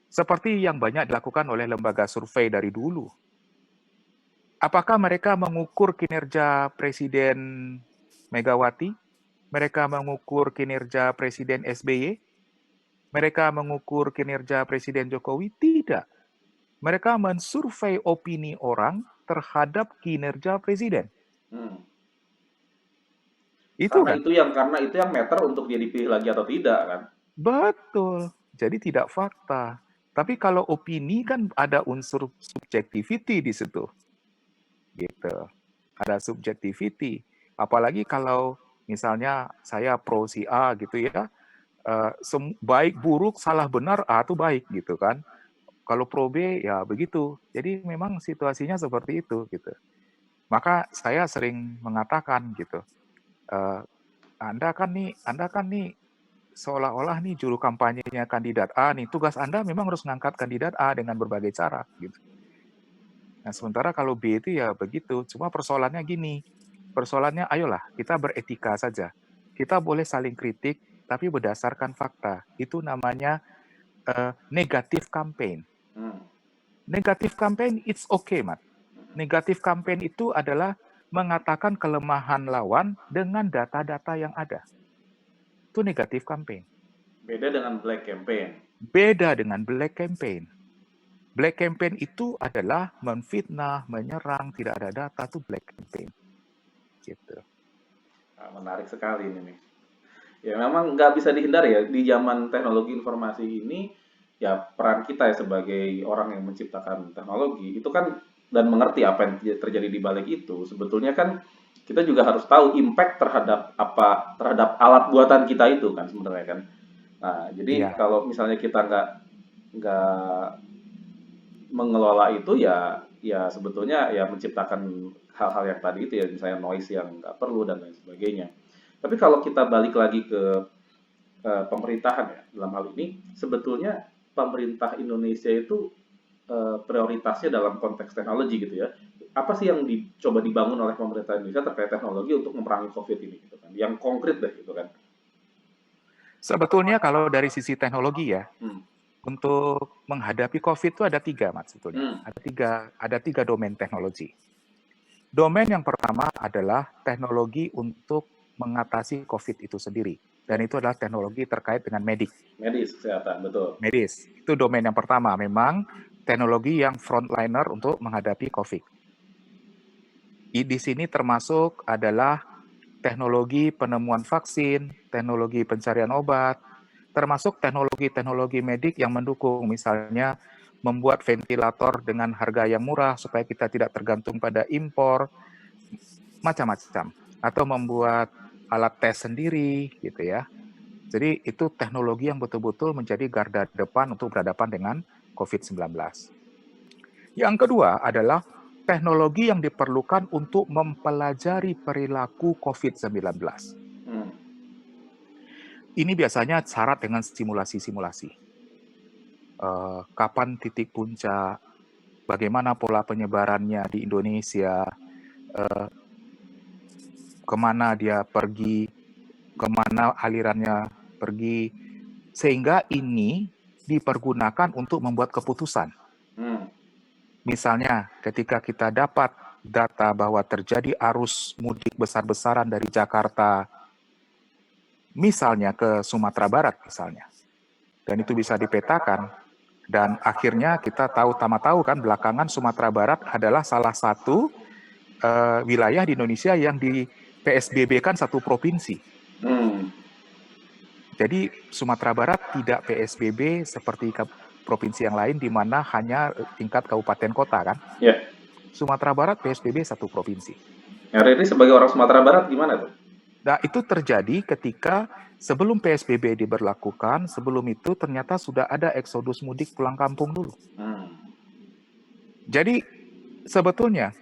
Seperti yang banyak dilakukan oleh lembaga survei dari dulu. Apakah mereka mengukur kinerja Presiden Megawati? Mereka mengukur kinerja Presiden SBY? Mereka mengukur kinerja Presiden Jokowi? Tidak. Mereka mensurvei opini orang terhadap kinerja presiden. Karena itu yang meter untuk dia dipilih lagi atau tidak kan? Betul. Jadi tidak fakta. Tapi kalau opini kan ada unsur subjectivity di situ. Gitu. Ada subjectivity. Apalagi kalau misalnya saya pro si A gitu ya. Baik buruk salah benar A itu baik gitu kan. Kalau pro B ya begitu. Jadi memang situasinya seperti itu gitu. Maka saya sering mengatakan gitu. Anda kan nih seolah-olah nih juru kampanyenya kandidat A nih, tugas Anda memang harus mengangkat kandidat A dengan berbagai cara gitu. Nah, sementara kalau B itu ya begitu, cuma persoalannya gini. Persoalannya ayolah kita beretika saja. Kita boleh saling kritik tapi berdasarkan fakta. Itu namanya negatif campaign. Negatif campaign it's okay, Mat. Negatif campaign itu adalah mengatakan kelemahan lawan dengan data-data yang ada. Itu negatif campaign. Beda dengan black campaign. Beda dengan black campaign. Black campaign itu adalah menfitnah, menyerang, tidak ada data, itu black campaign. Gitu. Menarik sekali ini nih. Ya memang nggak bisa dihindari ya, di zaman teknologi informasi ini, ya peran kita ya sebagai orang yang menciptakan teknologi, itu kan dan mengerti apa yang terjadi di balik itu, sebetulnya kan kita juga harus tahu impact terhadap alat buatan kita itu kan sebenarnya kan. Nah, jadi kalau misalnya kita nggak mengelola itu ya sebetulnya ya menciptakan hal-hal yang tadi itu ya, misalnya noise yang nggak perlu dan lain sebagainya. Tapi kalau kita balik lagi ke pemerintahan ya dalam hal ini, sebetulnya pemerintah Indonesia itu prioritasnya dalam konteks teknologi gitu ya. Apa sih yang dicoba dibangun oleh pemerintah Indonesia terkait teknologi untuk memerangi COVID ini gitu kan? Yang konkret deh gitu kan. Sebetulnya kalau dari sisi teknologi ya, untuk menghadapi COVID itu ada 3, Mas, sebetulnya. Ada tiga domain teknologi. Domain yang pertama adalah teknologi untuk mengatasi COVID itu sendiri. Dan itu adalah teknologi terkait dengan medis, kesehatan, betul. Medis, itu domain yang pertama. Memang teknologi yang frontliner untuk menghadapi COVID. Di sini termasuk adalah teknologi penemuan vaksin, teknologi pencarian obat, termasuk teknologi-teknologi medik yang mendukung, misalnya membuat ventilator dengan harga yang murah supaya kita tidak tergantung pada impor, macam-macam. Atau membuat alat tes sendiri, gitu ya. Jadi itu teknologi yang betul-betul menjadi garda depan untuk berhadapan dengan COVID-19. Yang kedua adalah teknologi yang diperlukan untuk mempelajari perilaku COVID-19. Ini biasanya syarat dengan simulasi-simulasi. Kapan titik puncak, bagaimana pola penyebarannya di Indonesia, kemana dia pergi, kemana alirannya pergi, sehingga ini dipergunakan untuk membuat keputusan. Misalnya, ketika kita dapat data bahwa terjadi arus mudik besar-besaran dari Jakarta, misalnya ke Sumatera Barat, misalnya, dan itu bisa dipetakan, dan akhirnya kita tahu kan belakangan Sumatera Barat adalah salah satu wilayah di Indonesia yang di PSBB-kan satu provinsi. Jadi Sumatera Barat tidak PSBB seperti provinsi yang lain di mana hanya tingkat kabupaten kota kan. Yeah. Sumatera Barat PSBB satu provinsi. Riri sebagai orang Sumatera Barat gimana tuh? Nah, itu terjadi ketika sebelum PSBB diberlakukan, sebelum itu ternyata sudah ada eksodus mudik pulang kampung dulu. Jadi sebetulnya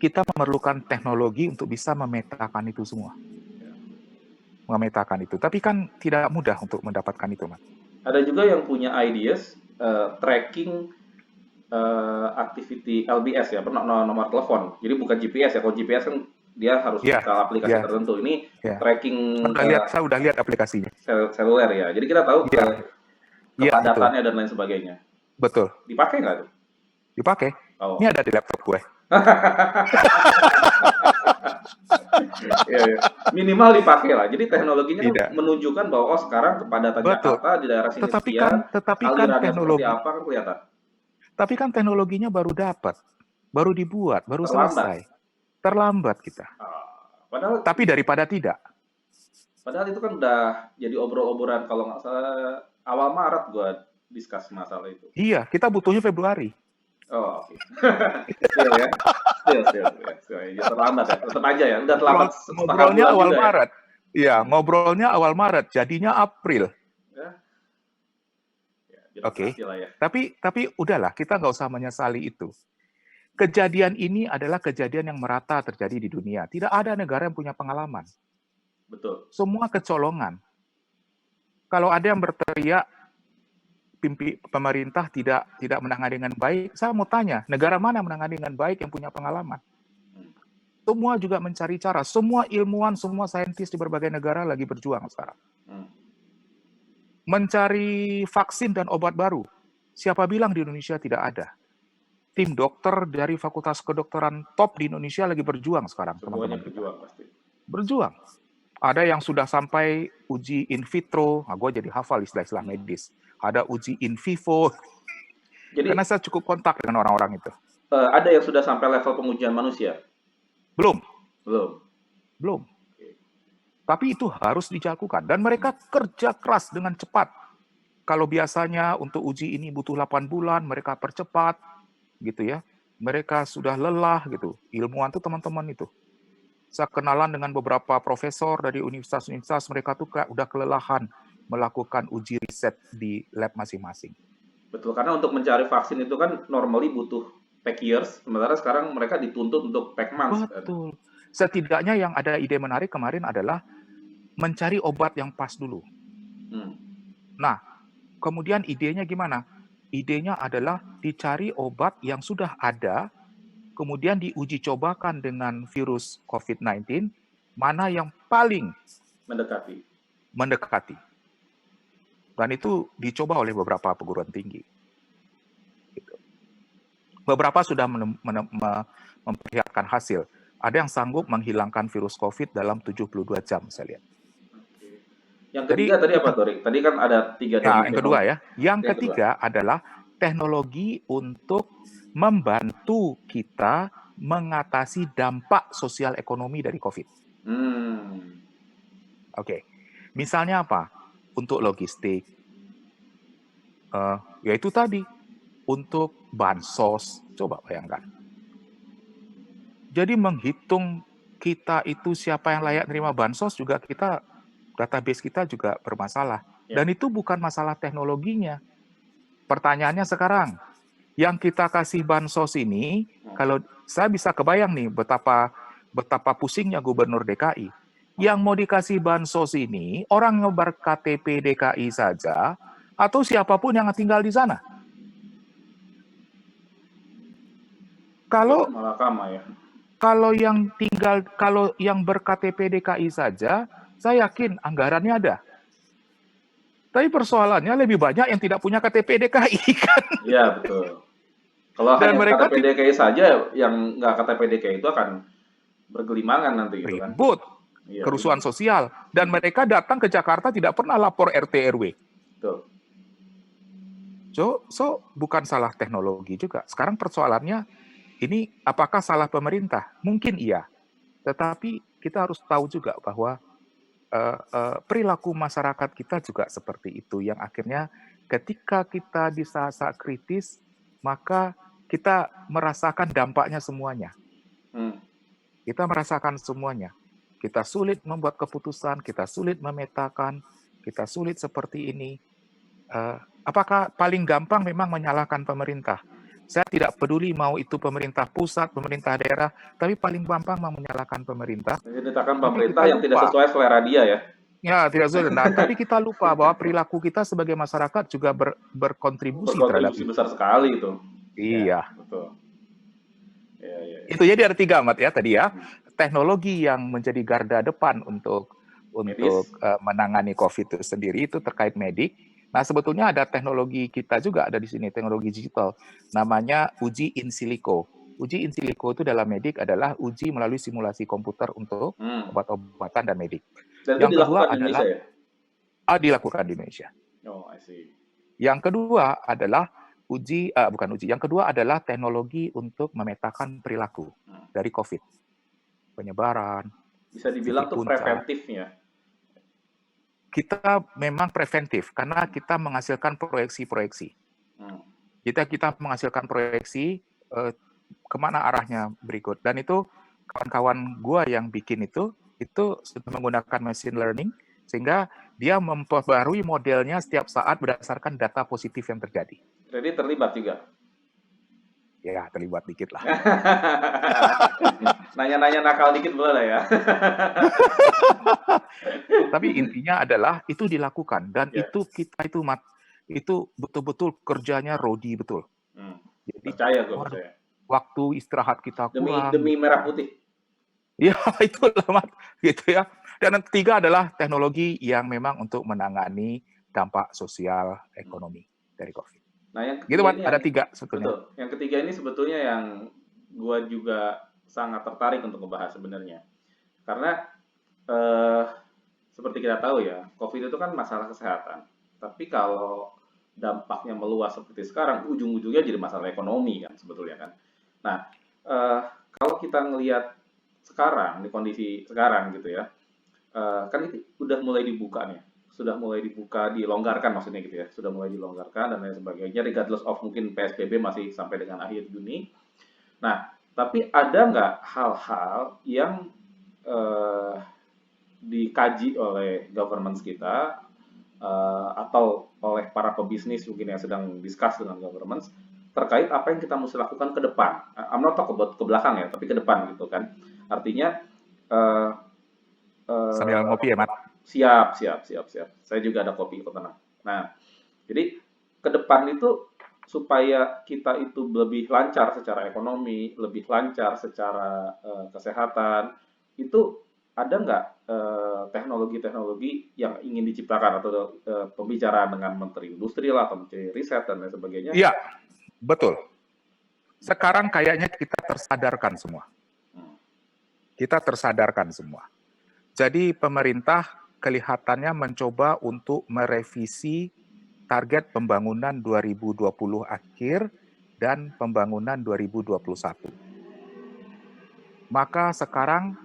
kita memerlukan teknologi untuk bisa memetakan itu semua. Memetakan itu. Tapi kan tidak mudah untuk mendapatkan itu, Mas. Ada juga yang punya ideas tracking activity LBS ya, nomor telepon. Jadi bukan GPS ya. Kalau GPS kan dia harus install aplikasi tertentu. Ini tracking saya udah lihat aplikasinya. Seluler ya. Jadi kita tahu kepadatannya dan lain sebagainya. Betul. Dipakai nggak tuh? Dipakai. Oh. Ini ada di laptop gue. Ya. Minimal dipakai lah. Jadi teknologinya menunjukkan bahwa sekarang kepadatan Jakarta di daerah sini tetapi kan teknologi seperti apa kan kelihatan. Tapi kan teknologinya baru dapat, baru dibuat, baru selesai. Terlambat kita. Padahal. Tapi daripada tidak. Padahal itu kan udah jadi obrol-obrolan kalau nggak salah awal Maret gue discuss masalah itu. Iya, kita butuhnya Februari. Oh, oke. Still ya. Ya, terlambat ya. Tetap aja ya. Udah terlambat ngobrolnya awal Maret. Iya, ngobrolnya awal Maret. Jadinya April. Oke. Tapi udahlah, kita nggak usah menyesali itu. Kejadian ini adalah kejadian yang merata terjadi di dunia. Tidak ada negara yang punya pengalaman. Betul. Semua kecolongan. Kalau ada yang berteriak pemerintah tidak menangani dengan baik, saya mau tanya, negara mana menangani dengan baik yang punya pengalaman? Semua juga mencari cara. Semua ilmuwan, semua saintis di berbagai negara lagi berjuang sekarang. Mencari vaksin dan obat baru. Siapa bilang di Indonesia tidak ada? Tim dokter dari Fakultas Kedokteran top di Indonesia lagi berjuang sekarang. Semuanya berjuang pasti. Berjuang. Ada yang sudah sampai uji in vitro. Nah, gue jadi hafal istilah-istilah medis. Ada uji in vivo. Jadi, karena saya cukup kontak dengan orang-orang itu. Ada yang sudah sampai level pengujian manusia? Belum. Belum. Tapi itu harus dijagokan. Dan mereka kerja keras dengan cepat. Kalau biasanya untuk uji ini butuh 8 bulan, mereka percepat. Gitu ya. Mereka sudah lelah gitu. Ilmuwan itu teman-teman itu. Saya kenalan dengan beberapa profesor dari universitas-universitas. Mereka tuh udah kelelahan melakukan uji riset di lab masing-masing. Betul, karena untuk mencari vaksin itu kan normally butuh pack years. Sementara sekarang mereka dituntut untuk pack months. Betul. Setidaknya yang ada ide menarik kemarin adalah mencari obat yang pas dulu. Nah, kemudian idenya gimana? Idenya adalah dicari obat yang sudah ada, kemudian diuji cobakan dengan virus COVID-19, mana yang paling mendekati. Dan itu dicoba oleh beberapa perguruan tinggi. Beberapa sudah memperlihatkan hasil. Ada yang sanggup menghilangkan virus COVID dalam 72 jam, saya lihat. Yang ketiga tadi apa, Torik? Tadi kan ada 3 tadi. Yang kedua ya. Yang ketiga adalah teknologi untuk membantu kita mengatasi dampak sosial ekonomi dari COVID. Oke. Misalnya apa? Untuk logistik. Yaitu tadi. Untuk bansos. Coba bayangkan. Jadi menghitung kita itu siapa yang layak terima bansos juga database kita juga bermasalah. Ya. Dan itu bukan masalah teknologinya. Pertanyaannya sekarang, yang kita kasih bansos ini, kalau saya bisa kebayang nih betapa pusingnya Gubernur DKI. Yang mau dikasih bansos ini orang yang ber-KTP DKI saja atau siapapun yang tinggal di sana. Kalau yang ber-KTP DKI saja, saya yakin anggarannya ada. Tapi persoalannya lebih banyak yang tidak punya KTP DKI kan. Iya, betul. Kalau hanya KTP DKI saja, yang nggak KTP DKI itu akan bergelimangan nanti gitu kan. Ribut, kerusuhan sosial. Dan mereka datang ke Jakarta tidak pernah lapor RT RW. Betul. So bukan salah teknologi juga. Sekarang persoalannya, ini apakah salah pemerintah? Mungkin iya. Tetapi kita harus tahu juga bahwa perilaku masyarakat kita juga seperti itu, yang akhirnya ketika kita di saat-saat kritis, maka kita merasakan dampaknya semuanya. Kita merasakan semuanya. Kita sulit membuat keputusan, kita sulit memetakan, kita sulit seperti ini. Apakah paling gampang memang menyalahkan pemerintah? Saya tidak peduli mau itu pemerintah pusat, pemerintah daerah, tapi paling gampang mau menyalahkan pemerintah. Menyalahkan pemerintah yang tidak sesuai selera dia ya. Ya, tidak sesuai. Nah, tapi kita lupa bahwa perilaku kita sebagai masyarakat juga berkontribusi terhadap itu. Besar sekali itu. Iya. Ya, betul. Ya. Itu jadi ada 3 Mat ya tadi ya. Teknologi yang menjadi garda depan untuk menangani COVID itu sendiri itu terkait medik. Nah, sebetulnya ada teknologi kita juga ada di sini, teknologi digital. Namanya uji in silico. Uji in silico itu dalam medik adalah uji melalui simulasi komputer untuk obat-obatan dan medik. Dan yang kedua adalah dilakukan di Indonesia. Oh, I see. Yang kedua adalah yang kedua adalah teknologi untuk memetakan perilaku dari COVID. Penyebaran. Bisa dibilang itu preventifnya. Kita memang preventif karena kita menghasilkan proyeksi-proyeksi. Kita menghasilkan proyeksi kemana arahnya berikut. Dan itu kawan-kawan gua yang bikin itu sudah menggunakan machine learning sehingga dia memperbarui modelnya setiap saat berdasarkan data positif yang terjadi. Jadi terlibat juga? Ya, terlibat dikit lah. Nanya-nanya nakal dikit boleh lah ya. Tapi intinya adalah itu dilakukan dan itu kita itu betul-betul kerjanya Rodi betul. Jadi percaya. Waktu istirahat kita kurang. Demi merah putih. Ya, itulah Mat, gitu ya. Dan yang ketiga adalah teknologi yang memang untuk menangani dampak sosial ekonomi dari COVID. Nah, yang gitu Mat, ada 3 sebetulnya. Betul. Yang ketiga ini sebetulnya yang gua juga sangat tertarik untuk membahas sebenarnya. Karena seperti kita tahu ya, COVID itu kan masalah kesehatan. Tapi kalau dampaknya meluas seperti sekarang, ujung-ujungnya jadi masalah ekonomi kan sebetulnya kan. Nah, kalau kita ngelihat sekarang, di kondisi sekarang gitu ya, kan itu udah mulai dibuka nih. Sudah mulai dibuka, dilonggarkan maksudnya gitu ya. Sudah mulai dilonggarkan dan lain sebagainya, regardless of mungkin PSBB masih sampai dengan akhir Juni. Nah, tapi ada nggak hal-hal yang dikaji oleh government kita atau oleh para pebisnis mungkin yang sedang discuss dengan government terkait apa yang kita mesti lakukan ke depan. I'm not talk about ke belakang ya, tapi ke depan gitu kan. Artinya sambil ngopi ya, Mat. Siap. Saya juga ada kopi kok, tenang. Nah, jadi ke depan itu supaya kita itu lebih lancar secara ekonomi, lebih lancar secara kesehatan, itu ada nggak teknologi-teknologi yang ingin diciptakan atau pembicaraan dengan Menteri Industri lah atau Menteri Riset dan lain sebagainya? Iya, betul. Sekarang kayaknya kita tersadarkan semua. Jadi pemerintah kelihatannya mencoba untuk merevisi target pembangunan 2020 akhir dan pembangunan 2021. Maka sekarang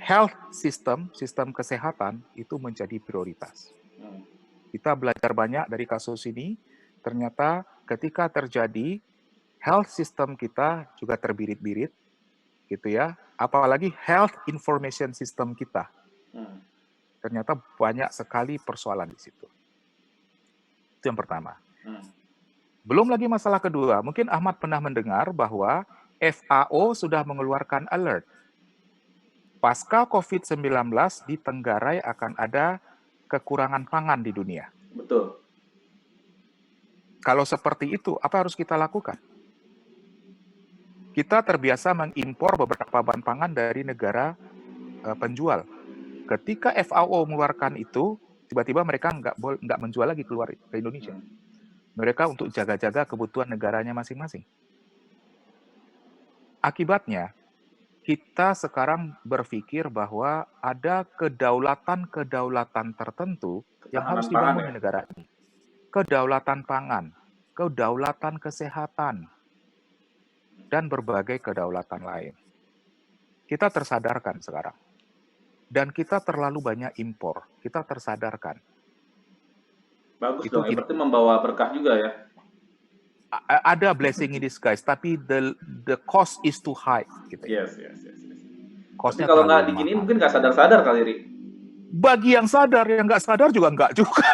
health system kesehatan itu menjadi prioritas. Kita belajar banyak dari kasus ini, ternyata ketika terjadi health system kita juga terbirit-birit, gitu ya. Apalagi health information system kita. Ternyata banyak sekali persoalan di situ. Itu yang pertama. Belum lagi masalah kedua, mungkin Ahmad pernah mendengar bahwa FAO sudah mengeluarkan alert. Pasca COVID-19 di Tenggarai akan ada kekurangan pangan di dunia. Betul. Kalau seperti itu, apa harus kita lakukan? Kita terbiasa mengimpor beberapa bahan pangan dari negara penjual. Ketika FAO mengeluarkan itu, tiba-tiba mereka nggak menjual lagi keluar ke Indonesia. Mereka untuk jaga-jaga kebutuhan negaranya masing-masing. Akibatnya, kita sekarang berpikir bahwa ada kedaulatan tertentu yang harus dibangun di negara ini. Kedaulatan pangan, kedaulatan kesehatan, dan berbagai kedaulatan lain. Kita tersadarkan sekarang. Dan kita terlalu banyak impor. Kita tersadarkan. Bagus itu dong, berarti membawa berkah juga ya? Ada blessing in disguise, tapi the cost is too high. Gitu. Yes. Tapi kalau nggak diginiin mungkin nggak sadar-sadar kali, Ri. Bagi yang sadar, yang nggak sadar juga nggak juga.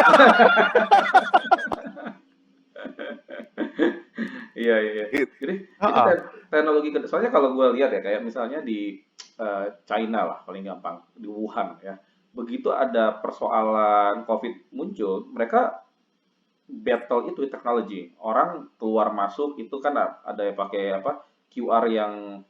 Iya. Jadi teknologi, soalnya kalau gue lihat ya, kayak misalnya di China lah paling gampang, di Wuhan ya. Begitu ada persoalan COVID muncul, mereka battle itu teknologi. Orang keluar masuk itu kan ada yang pakai QR yang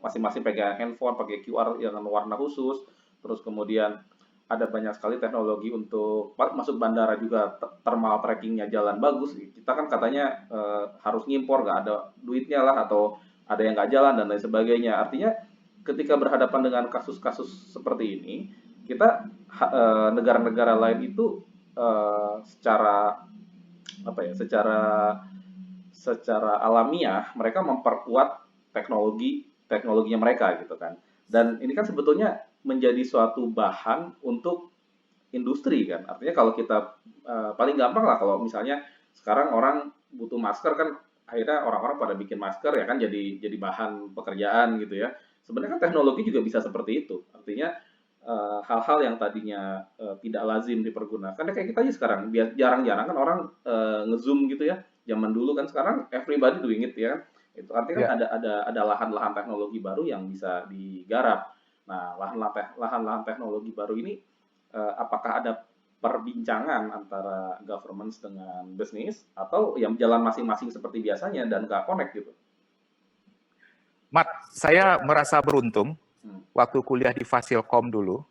masing-masing pegang handphone, pakai QR yang warna khusus. Terus kemudian ada banyak sekali teknologi untuk masuk bandara juga, thermal trackingnya jalan bagus. Kita kan katanya harus ngimpor, nggak ada duitnya lah, atau ada yang nggak jalan dan lain sebagainya. Artinya ketika berhadapan dengan kasus-kasus seperti ini, kita negara-negara lain itu secara alamiah mereka memperkuat teknologinya mereka gitu kan. Dan ini kan sebetulnya menjadi suatu bahan untuk industri kan. Artinya kalau kita paling gampang lah, kalau misalnya sekarang orang butuh masker kan, akhirnya orang-orang pada bikin masker ya kan, jadi bahan pekerjaan gitu ya. Sebenarnya kan teknologi juga bisa seperti itu. Artinya hal-hal yang tadinya tidak lazim dipergunakan, kayak kita aja sekarang jarang-jarang kan orang nge-zoom gitu ya. Zaman dulu kan, sekarang everybody doing it ya. Itu artinya kan ada lahan-lahan teknologi baru yang bisa digarap. Nah, lahan-lahan teknologi baru ini apakah ada perbincangan antara government dengan bisnis, atau yang jalan masing-masing seperti biasanya dan nggak connect gitu? Mat, saya merasa beruntung waktu kuliah di Fasilkom dulu,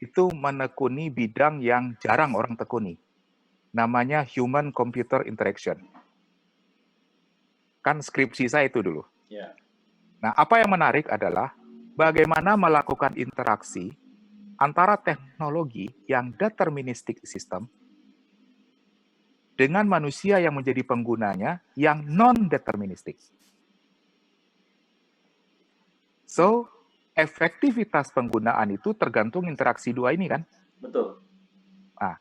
itu menekuni bidang yang jarang orang tekuni. Namanya Human Computer Interaction. Kan skripsi saya itu dulu. Yeah. Nah, apa yang menarik adalah bagaimana melakukan interaksi antara teknologi yang deterministik sistem dengan manusia yang menjadi penggunanya yang non-deterministik. So, efektivitas penggunaan itu tergantung interaksi dua ini kan? Betul. Nah,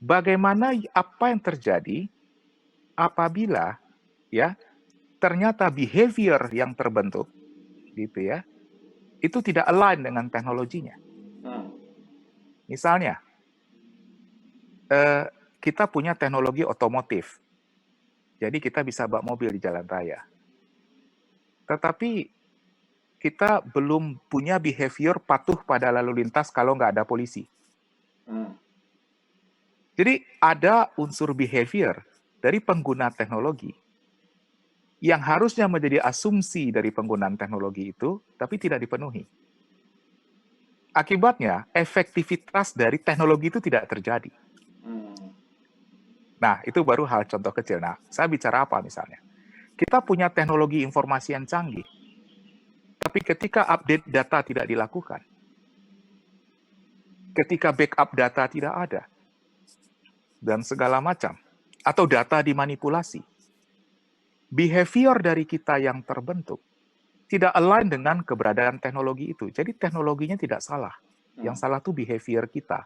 bagaimana apa yang terjadi apabila ya ternyata behavior yang terbentuk gitu ya, itu tidak align dengan teknologinya. Misalnya, kita punya teknologi otomotif. Jadi kita bisa bawa mobil di jalan raya. Tetapi kita belum punya behavior patuh pada lalu lintas kalau nggak ada polisi. Jadi ada unsur behavior dari pengguna teknologi yang harusnya menjadi asumsi dari penggunaan teknologi itu, tapi tidak dipenuhi. Akibatnya, efektivitas dari teknologi itu tidak terjadi. Nah, itu baru hal contoh kecil. Nah, saya bicara apa misalnya? Kita punya teknologi informasi yang canggih, tapi ketika update data tidak dilakukan, ketika backup data tidak ada, dan segala macam, atau data dimanipulasi, behavior dari kita yang terbentuk tidak align dengan keberadaan teknologi itu. Jadi teknologinya tidak salah. Yang salah itu behavior kita.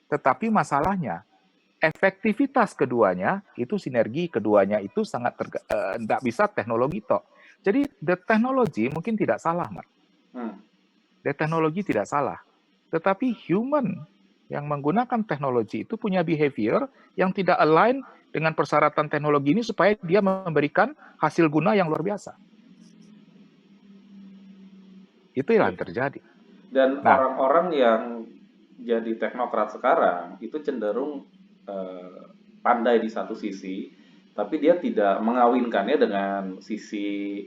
Tetapi masalahnya, efektivitas keduanya, itu sinergi keduanya itu sangat tidak bisa teknologi toh. Jadi the technology mungkin tidak salah, Mat. The teknologi tidak salah. Tetapi human yang menggunakan teknologi itu punya behavior yang tidak align dengan persyaratan teknologi ini supaya dia memberikan hasil guna yang luar biasa. Itu yang terjadi. Dan orang-orang yang jadi teknokrat sekarang itu cenderung pandai di satu sisi, tapi dia tidak mengawinkannya dengan sisi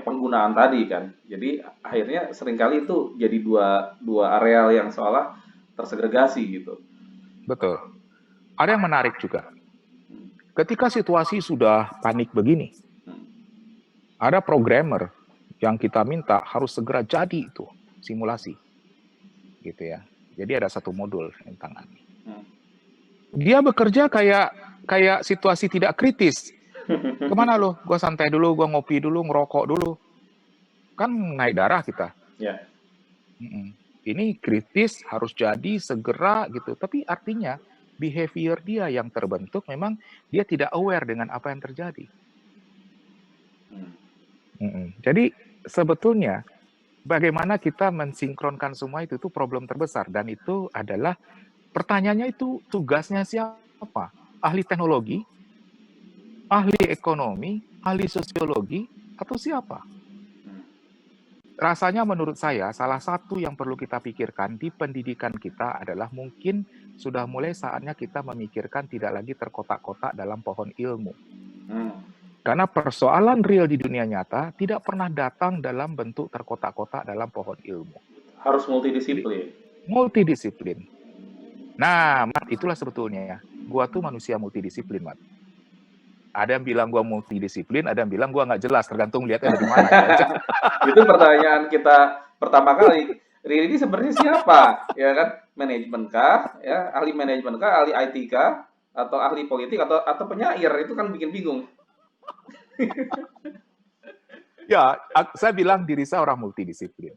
penggunaan tadi kan. Jadi akhirnya seringkali itu jadi dua areal yang seolah tersegregasi gitu. Betul. Ada yang menarik juga. Ketika situasi sudah panik begini, ada programmer yang kita minta harus segera jadi itu simulasi, gitu ya. Jadi ada satu modul yang tangani. Dia bekerja kayak situasi tidak kritis. Kemana lo? Gua santai dulu, gua ngopi dulu, ngerokok dulu. Kan naik darah kita. Ya. Ini kritis, harus jadi segera gitu. Tapi artinya behavior dia yang terbentuk memang dia tidak aware dengan apa yang terjadi. Jadi sebetulnya bagaimana kita mensinkronkan semua itu problem terbesar, dan itu adalah pertanyaannya itu tugasnya siapa? Ahli teknologi, ahli ekonomi, ahli sosiologi, atau siapa? Rasanya menurut saya salah satu yang perlu kita pikirkan di pendidikan kita adalah mungkin sudah mulai saatnya kita memikirkan tidak lagi terkotak-kotak dalam pohon ilmu. Karena persoalan real di dunia nyata tidak pernah datang dalam bentuk terkotak-kotak dalam pohon ilmu. Harus multidisiplin. Multidisiplin. Nah, Mat, itulah sebetulnya ya. Gua tuh manusia multidisiplin, Mat. Ada yang bilang gua multidisiplin, ada yang bilang gua nggak jelas, tergantung lihatnya dari mana. Itu pertanyaan kita pertama kali. Riri ini sebenarnya siapa? Ya kan, manajemen kah? Ya, ahli manajemen kah? Ahli IT kah? Atau ahli politik atau penyair? Itu kan bikin bingung. Ya, saya bilang diri saya orang multidisiplin.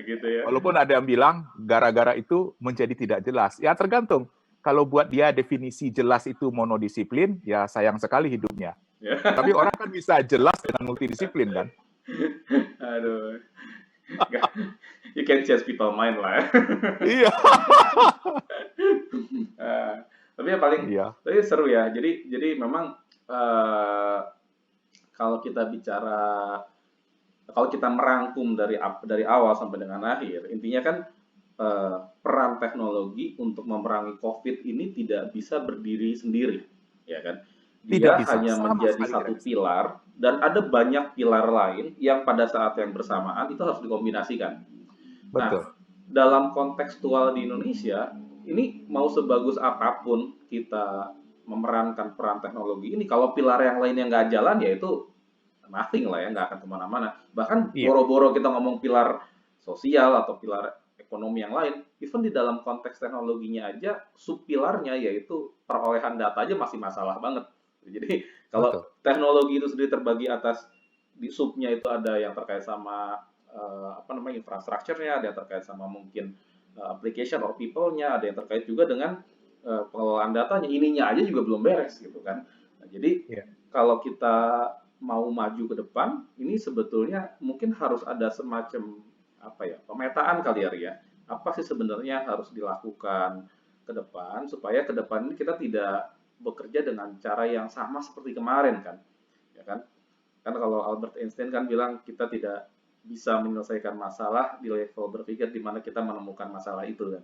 Gitu ya. Walaupun ada yang bilang gara-gara itu menjadi tidak jelas. Ya tergantung. Kalau buat dia definisi jelas itu monodisiplin, ya sayang sekali hidupnya. Ya. Tapi orang kan bisa jelas dengan multidisiplin kan? Aduh. You can change people mind lah. Iya. Tapi yang paling tapi seru ya. Jadi memang kalau kita merangkum dari awal sampai dengan akhir, intinya kan peran teknologi untuk memerangi COVID ini tidak bisa berdiri sendiri, ya kan? Dia hanya menjadi satu pilar, dan ada banyak pilar lain yang pada saat yang bersamaan itu harus dikombinasikan. Betul. Nah, dalam kontekstual di Indonesia, ini mau sebagus apapun kita memerankan peran teknologi ini, kalau pilar yang lainnya nggak jalan, ya itu nothing lah ya, nggak akan kemana-mana. Bahkan boro-boro kita ngomong pilar sosial atau pilar ekonomi yang lain, even di dalam konteks teknologinya aja, subpilarnya yaitu perolehan data aja masih masalah banget. Jadi kalau teknologi itu sendiri terbagi atas di subnya itu ada yang terkait sama infrastrukturnya, ada yang terkait sama mungkin application or people-nya, ada yang terkait juga dengan pengelolaan datanya, ininya aja juga belum beres gitu kan. Nah, jadi kalau kita mau maju ke depan, ini sebetulnya mungkin harus ada semacam pemetaan kali ya. Apa sih sebenarnya harus dilakukan ke depan supaya ke depan ini kita tidak bekerja dengan cara yang sama seperti kemarin kan. Ya kan? Kan kalau Albert Einstein kan bilang kita tidak bisa menyelesaikan masalah di level berpikir di mana kita menemukan masalah itu kan.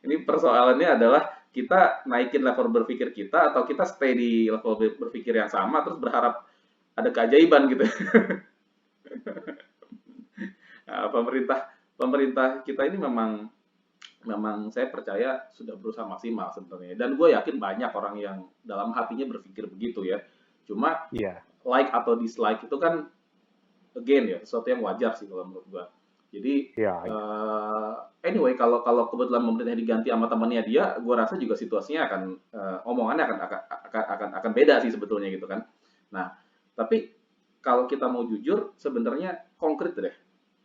ini persoalannya adalah kita naikin level berpikir kita atau kita stay di level berpikir yang sama terus berharap ada keajaiban gitu. Nah, pemerintah kita ini memang saya percaya sudah berusaha maksimal sebenarnya, dan gue yakin banyak orang yang dalam hatinya berpikir begitu ya. Cuma like atau dislike itu kan again ya sesuatu yang wajar sih kalau menurut gue. Jadi anyway, kalau kebetulan pemerintah diganti sama temannya dia, gue rasa juga situasinya akan omongannya akan beda sih sebetulnya gitu kan. Nah, tapi kalau kita mau jujur, sebenarnya konkret deh.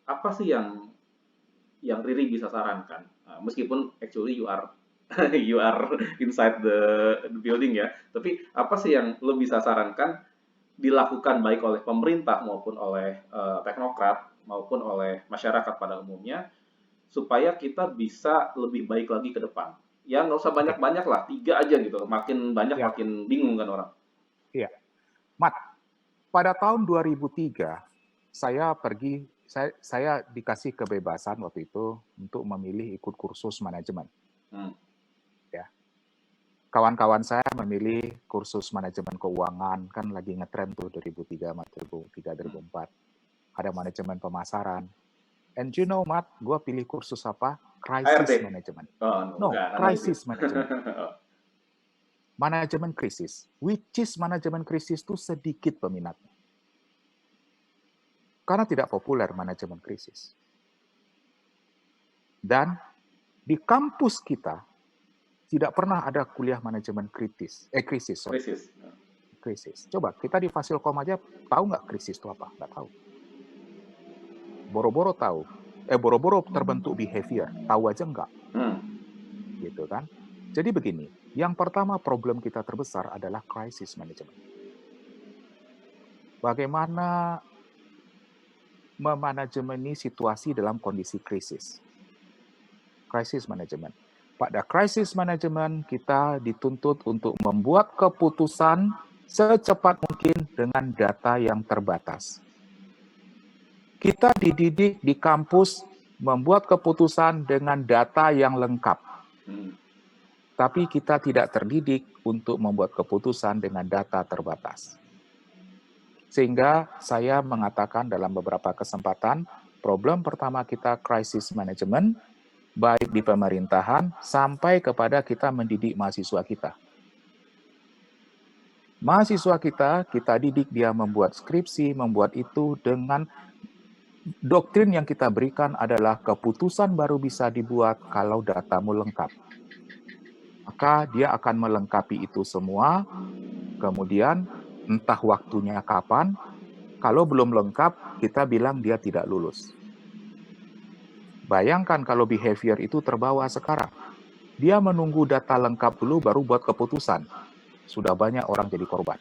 Apa sih yang Riri bisa sarankan? Meskipun actually you are You are inside the building ya. Tapi apa sih yang lo bisa sarankan dilakukan baik oleh pemerintah maupun oleh teknokrat maupun oleh masyarakat pada umumnya supaya kita bisa lebih baik lagi ke depan. Ya nggak usah Oke, banyak-banyak lah, 3 aja gitu. Makin banyak ya, makin bingung kan orang. iya. Mat, pada tahun 2003 saya dikasih kebebasan waktu itu untuk memilih ikut kursus manajemen. Hmm. Ya, kawan-kawan saya memilih kursus manajemen keuangan, kan lagi ngetren tuh 2003, 2004. Ada manajemen pemasaran. And you know, Mat, gue pilih kursus apa? ARD. Crisis Management. Oh, No, bukan analisis. Crisis Management. Manajemen krisis. Which is manajemen krisis itu sedikit peminatnya. Karena tidak populer manajemen krisis. Dan di kampus kita tidak pernah ada kuliah manajemen krisis. Krisis. Krisis. Coba kita di Fasilkom aja tahu nggak krisis itu apa? Nggak tahu. Boro-boro tahu. Boro-boro terbentuk behavior. Tahu aja nggak. Gitu kan? Jadi begini, yang pertama problem kita terbesar adalah crisis management. Bagaimana memanajemeni situasi dalam kondisi krisis. Crisis management. Pada crisis management kita dituntut untuk membuat keputusan secepat mungkin dengan data yang terbatas. Kita dididik di kampus membuat keputusan dengan data yang lengkap. Tapi kita tidak terdidik untuk membuat keputusan dengan data terbatas. Sehingga saya mengatakan dalam beberapa kesempatan, problem pertama kita crisis management, baik di pemerintahan sampai kepada kita mendidik mahasiswa kita. Mahasiswa kita didik dia membuat skripsi, membuat itu dengan doktrin yang kita berikan adalah keputusan baru bisa dibuat kalau datamu lengkap. Maka dia akan melengkapi itu semua, kemudian entah waktunya kapan, kalau belum lengkap, kita bilang dia tidak lulus. Bayangkan kalau behavior itu terbawa sekarang. Dia menunggu data lengkap dulu baru buat keputusan. Sudah banyak orang jadi korban.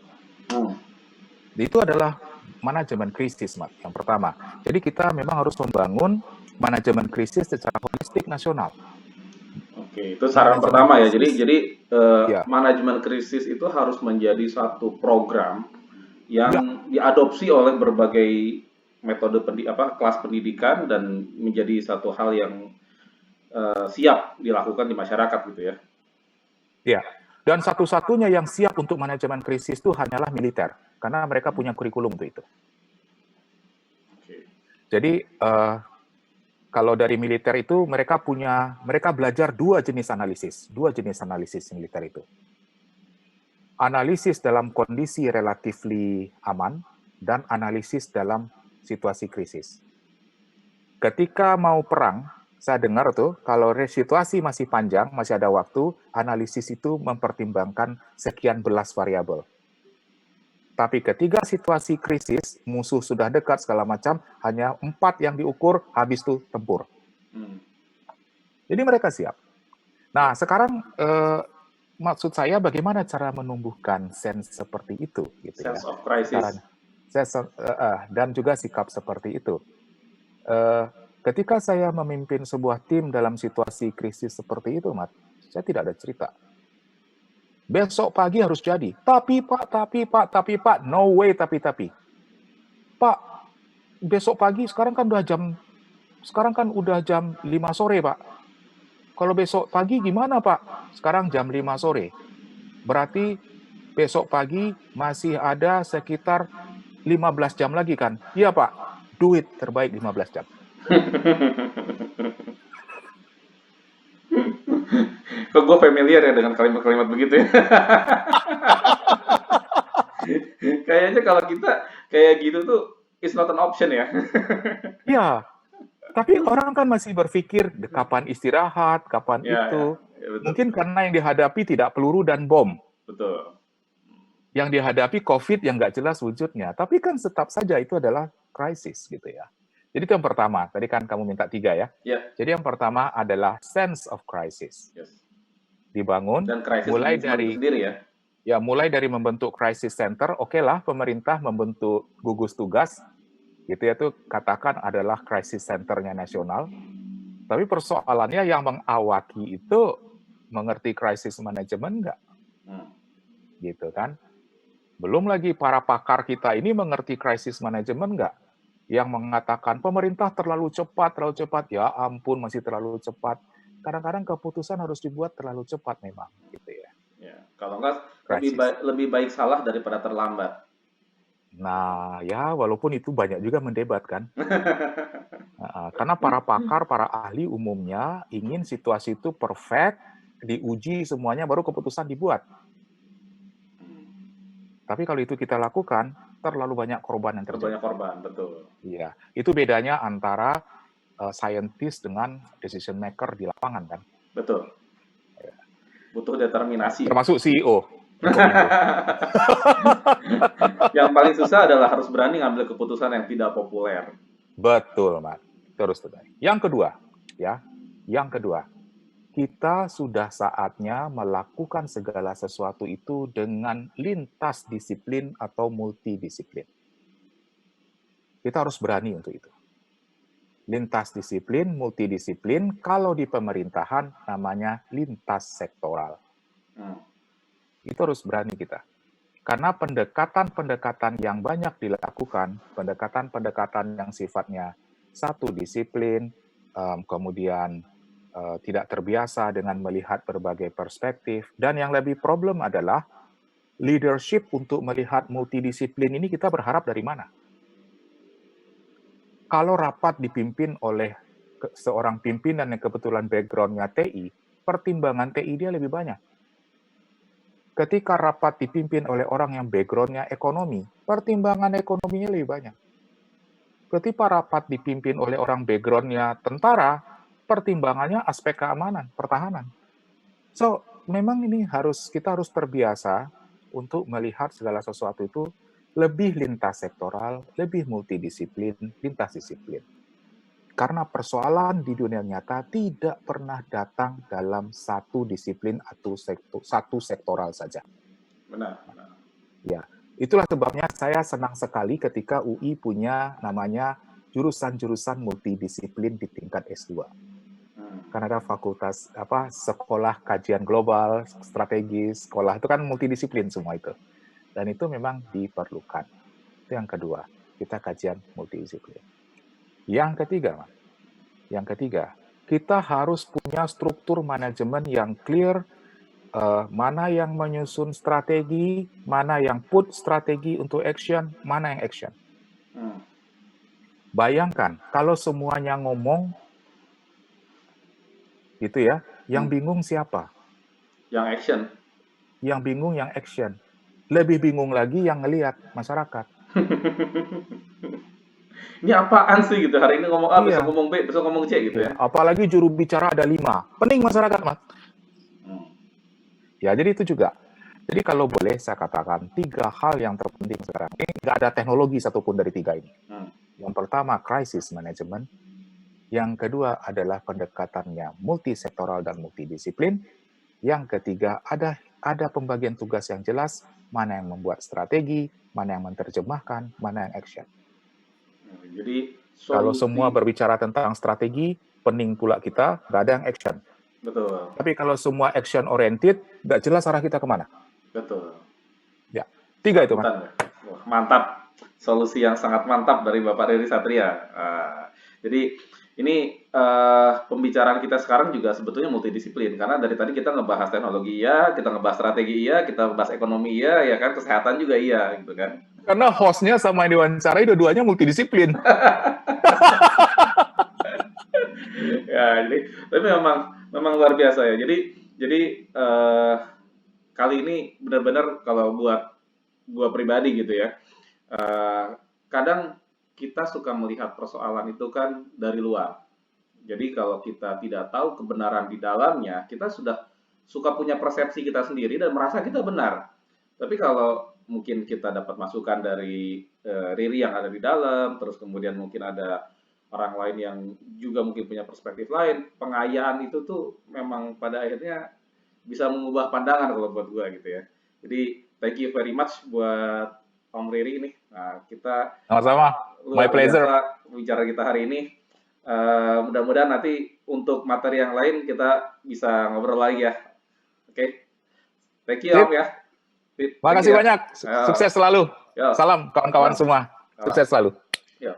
Itu adalah manajemen krisis, Mat, yang pertama. Jadi kita memang harus membangun manajemen krisis secara holistik nasional. Oke, itu saran pertama ya. Jadi ya. Manajemen krisis itu harus menjadi satu program yang diadopsi oleh berbagai metode kelas pendidikan dan menjadi satu hal yang siap dilakukan di masyarakat gitu ya. Ya. Dan satu-satunya yang siap untuk manajemen krisis itu hanyalah militer, karena mereka punya kurikulum untuk itu. Jadi kalau dari militer itu mereka belajar dua jenis analisis militer itu. Analisis dalam kondisi relatifly aman dan analisis dalam situasi krisis. Ketika mau perang, saya dengar tuh kalau situasi masih panjang, masih ada waktu, analisis itu mempertimbangkan sekian belas variabel. Tapi ketika situasi krisis, musuh sudah dekat segala macam, hanya 4 yang diukur, habis itu tempur. Jadi mereka siap. Nah, sekarang maksud saya bagaimana cara menumbuhkan sense seperti itu, gitu sense ya. of crisis. Dan juga sikap seperti itu. Ketika saya memimpin sebuah tim dalam situasi krisis seperti itu, Mat, saya tidak ada cerita. Besok pagi harus jadi. Tapi Pak, no way tapi. Pak, besok pagi sekarang kan udah jam 5 sore, Pak. Kalau besok pagi gimana, Pak? Sekarang jam 5 sore. Berarti besok pagi masih ada sekitar 15 jam lagi kan? Iya, Pak. Duit terbaik 15 jam. Kok gue familiar ya dengan kalimat-kalimat begitu ya. Kayaknya kalau kita kayak gitu tuh it's not an option ya. Iya, tapi orang kan masih berpikir kapan istirahat, kapan itu. Ya, betul, Mungkin karena yang dihadapi tidak peluru dan bom. Betul. Yang dihadapi COVID yang nggak jelas wujudnya. Tapi kan tetap saja itu adalah krisis gitu ya. Jadi itu yang pertama. Tadi kan kamu minta 3 ya. Ya. Jadi yang pertama adalah sense of crisis. Yes. dibangun, Dan crisis management itu sendiri ya? Ya, mulai dari membentuk crisis center, oke lah pemerintah membentuk gugus tugas, gitu ya, tuh katakan adalah crisis centernya nasional. Tapi persoalannya yang mengawaki itu mengerti crisis management nggak? Gitu kan? Belum lagi para pakar kita ini mengerti crisis management nggak? Yang mengatakan pemerintah terlalu cepat, ya ampun masih terlalu cepat. Kadang-kadang keputusan harus dibuat terlalu cepat memang, gitu ya. Ya, kalau nggak Crisis. lebih baik salah daripada terlambat. Nah, ya walaupun itu banyak juga mendebat kan. Karena para pakar, para ahli umumnya ingin situasi itu perfect, diuji semuanya baru keputusan dibuat. Tapi kalau itu kita lakukan, terlalu banyak korban yang terjadi. Banyak korban, betul. Iya, itu bedanya antara scientist dengan decision maker di lapangan kan. Betul. Butuh determinasi. Termasuk CEO. Yang paling susah adalah harus berani ngambil keputusan yang tidak populer. Betul, Mas. Terus. Yang kedua, kita sudah saatnya melakukan segala sesuatu itu dengan lintas disiplin atau multidisiplin. Kita harus berani untuk itu. Lintas disiplin, multidisiplin, kalau di pemerintahan namanya lintas sektoral. Itu harus berani kita. Karena pendekatan-pendekatan yang banyak dilakukan, pendekatan-pendekatan yang sifatnya satu disiplin, kemudian tidak terbiasa dengan melihat berbagai perspektif, dan yang lebih problem adalah leadership untuk melihat multidisiplin ini kita berharap dari mana? Kalau rapat dipimpin oleh seorang pimpinan yang kebetulan background-nya TI, pertimbangan TI dia lebih banyak. Ketika rapat dipimpin oleh orang yang background-nya ekonomi, pertimbangan ekonominya lebih banyak. Ketika rapat dipimpin oleh orang background-nya tentara, pertimbangannya aspek keamanan, pertahanan. So, memang ini kita harus terbiasa untuk melihat segala sesuatu itu lebih lintas sektoral, lebih multidisiplin, lintas disiplin. Karena persoalan di dunia nyata tidak pernah datang dalam satu disiplin atau satu sektoral saja. Benar. Ya, itulah sebabnya saya senang sekali ketika UI punya namanya jurusan-jurusan multidisiplin di tingkat S2. Karena ada fakultas sekolah kajian global, strategis, sekolah itu kan multidisiplin semua itu. Dan itu memang diperlukan. Itu yang kedua, kita kajian multidisiplin. Yang ketiga, kita harus punya struktur manajemen yang clear, mana yang menyusun strategi, mana yang put strategi untuk action, mana yang action. Bayangkan, kalau semuanya ngomong, gitu ya, yang bingung siapa? Yang action. Yang bingung yang action. Lebih bingung lagi yang ngelihat masyarakat. Ini apaan sih gitu? Hari ini ngomong A, besok ngomong B, besok ngomong C gitu ya. Apalagi juru bicara ada 5. Pening masyarakat, Mas. Ya, jadi itu juga. Jadi kalau boleh saya katakan 3 hal yang terpenting sekarang. Ini nggak ada teknologi satupun dari 3 ini. Yang pertama, crisis management. Yang kedua adalah pendekatannya multisektoral dan multidisiplin. Yang ketiga, ada pembagian tugas yang jelas, mana yang membuat strategi, mana yang menerjemahkan, mana yang action. Jadi kalau semua berbicara tentang strategi, pening pula kita, nggak ada yang action. Betul. Tapi kalau semua action oriented, nggak jelas arah kita kemana. Betul. Ya, 3 itu, Mas. Wah, mantap. Solusi yang sangat mantap dari Bapak Riri Satria. Jadi ini pembicaraan kita sekarang juga sebetulnya multidisiplin, karena dari tadi kita ngebahas teknologi iya, kita ngebahas strategi iya, kita ngebahas ekonomi iya, ya kan, kesehatan juga iya, gitu kan. Karena hostnya sama yang diwawancarai dua-duanya multidisiplin. Ya, jadi tapi memang luar biasa ya. Jadi kali ini benar-benar kalau buat gua pribadi gitu ya, kadang kita suka melihat persoalan itu kan dari luar. Jadi kalau kita tidak tahu kebenaran di dalamnya, kita sudah suka punya persepsi kita sendiri dan merasa kita benar. Tapi kalau mungkin kita dapat masukan dari Riri yang ada di dalam, terus kemudian mungkin ada orang lain yang juga mungkin punya perspektif lain, pengayaan itu tuh memang pada akhirnya bisa mengubah pandangan kalau buat gua gitu ya. Jadi thank you very much buat Om Riri ini. Nah, kita Sama-sama. My luar pleasure. biasa bicara kita hari ini. Mudah-mudahan nanti untuk materi yang lain kita bisa ngobrol lagi ya. Oke. Thank you Om ya. Makasih banyak. Sukses selalu. Yo. Salam kawan-kawan semua. Sukses selalu. Yo.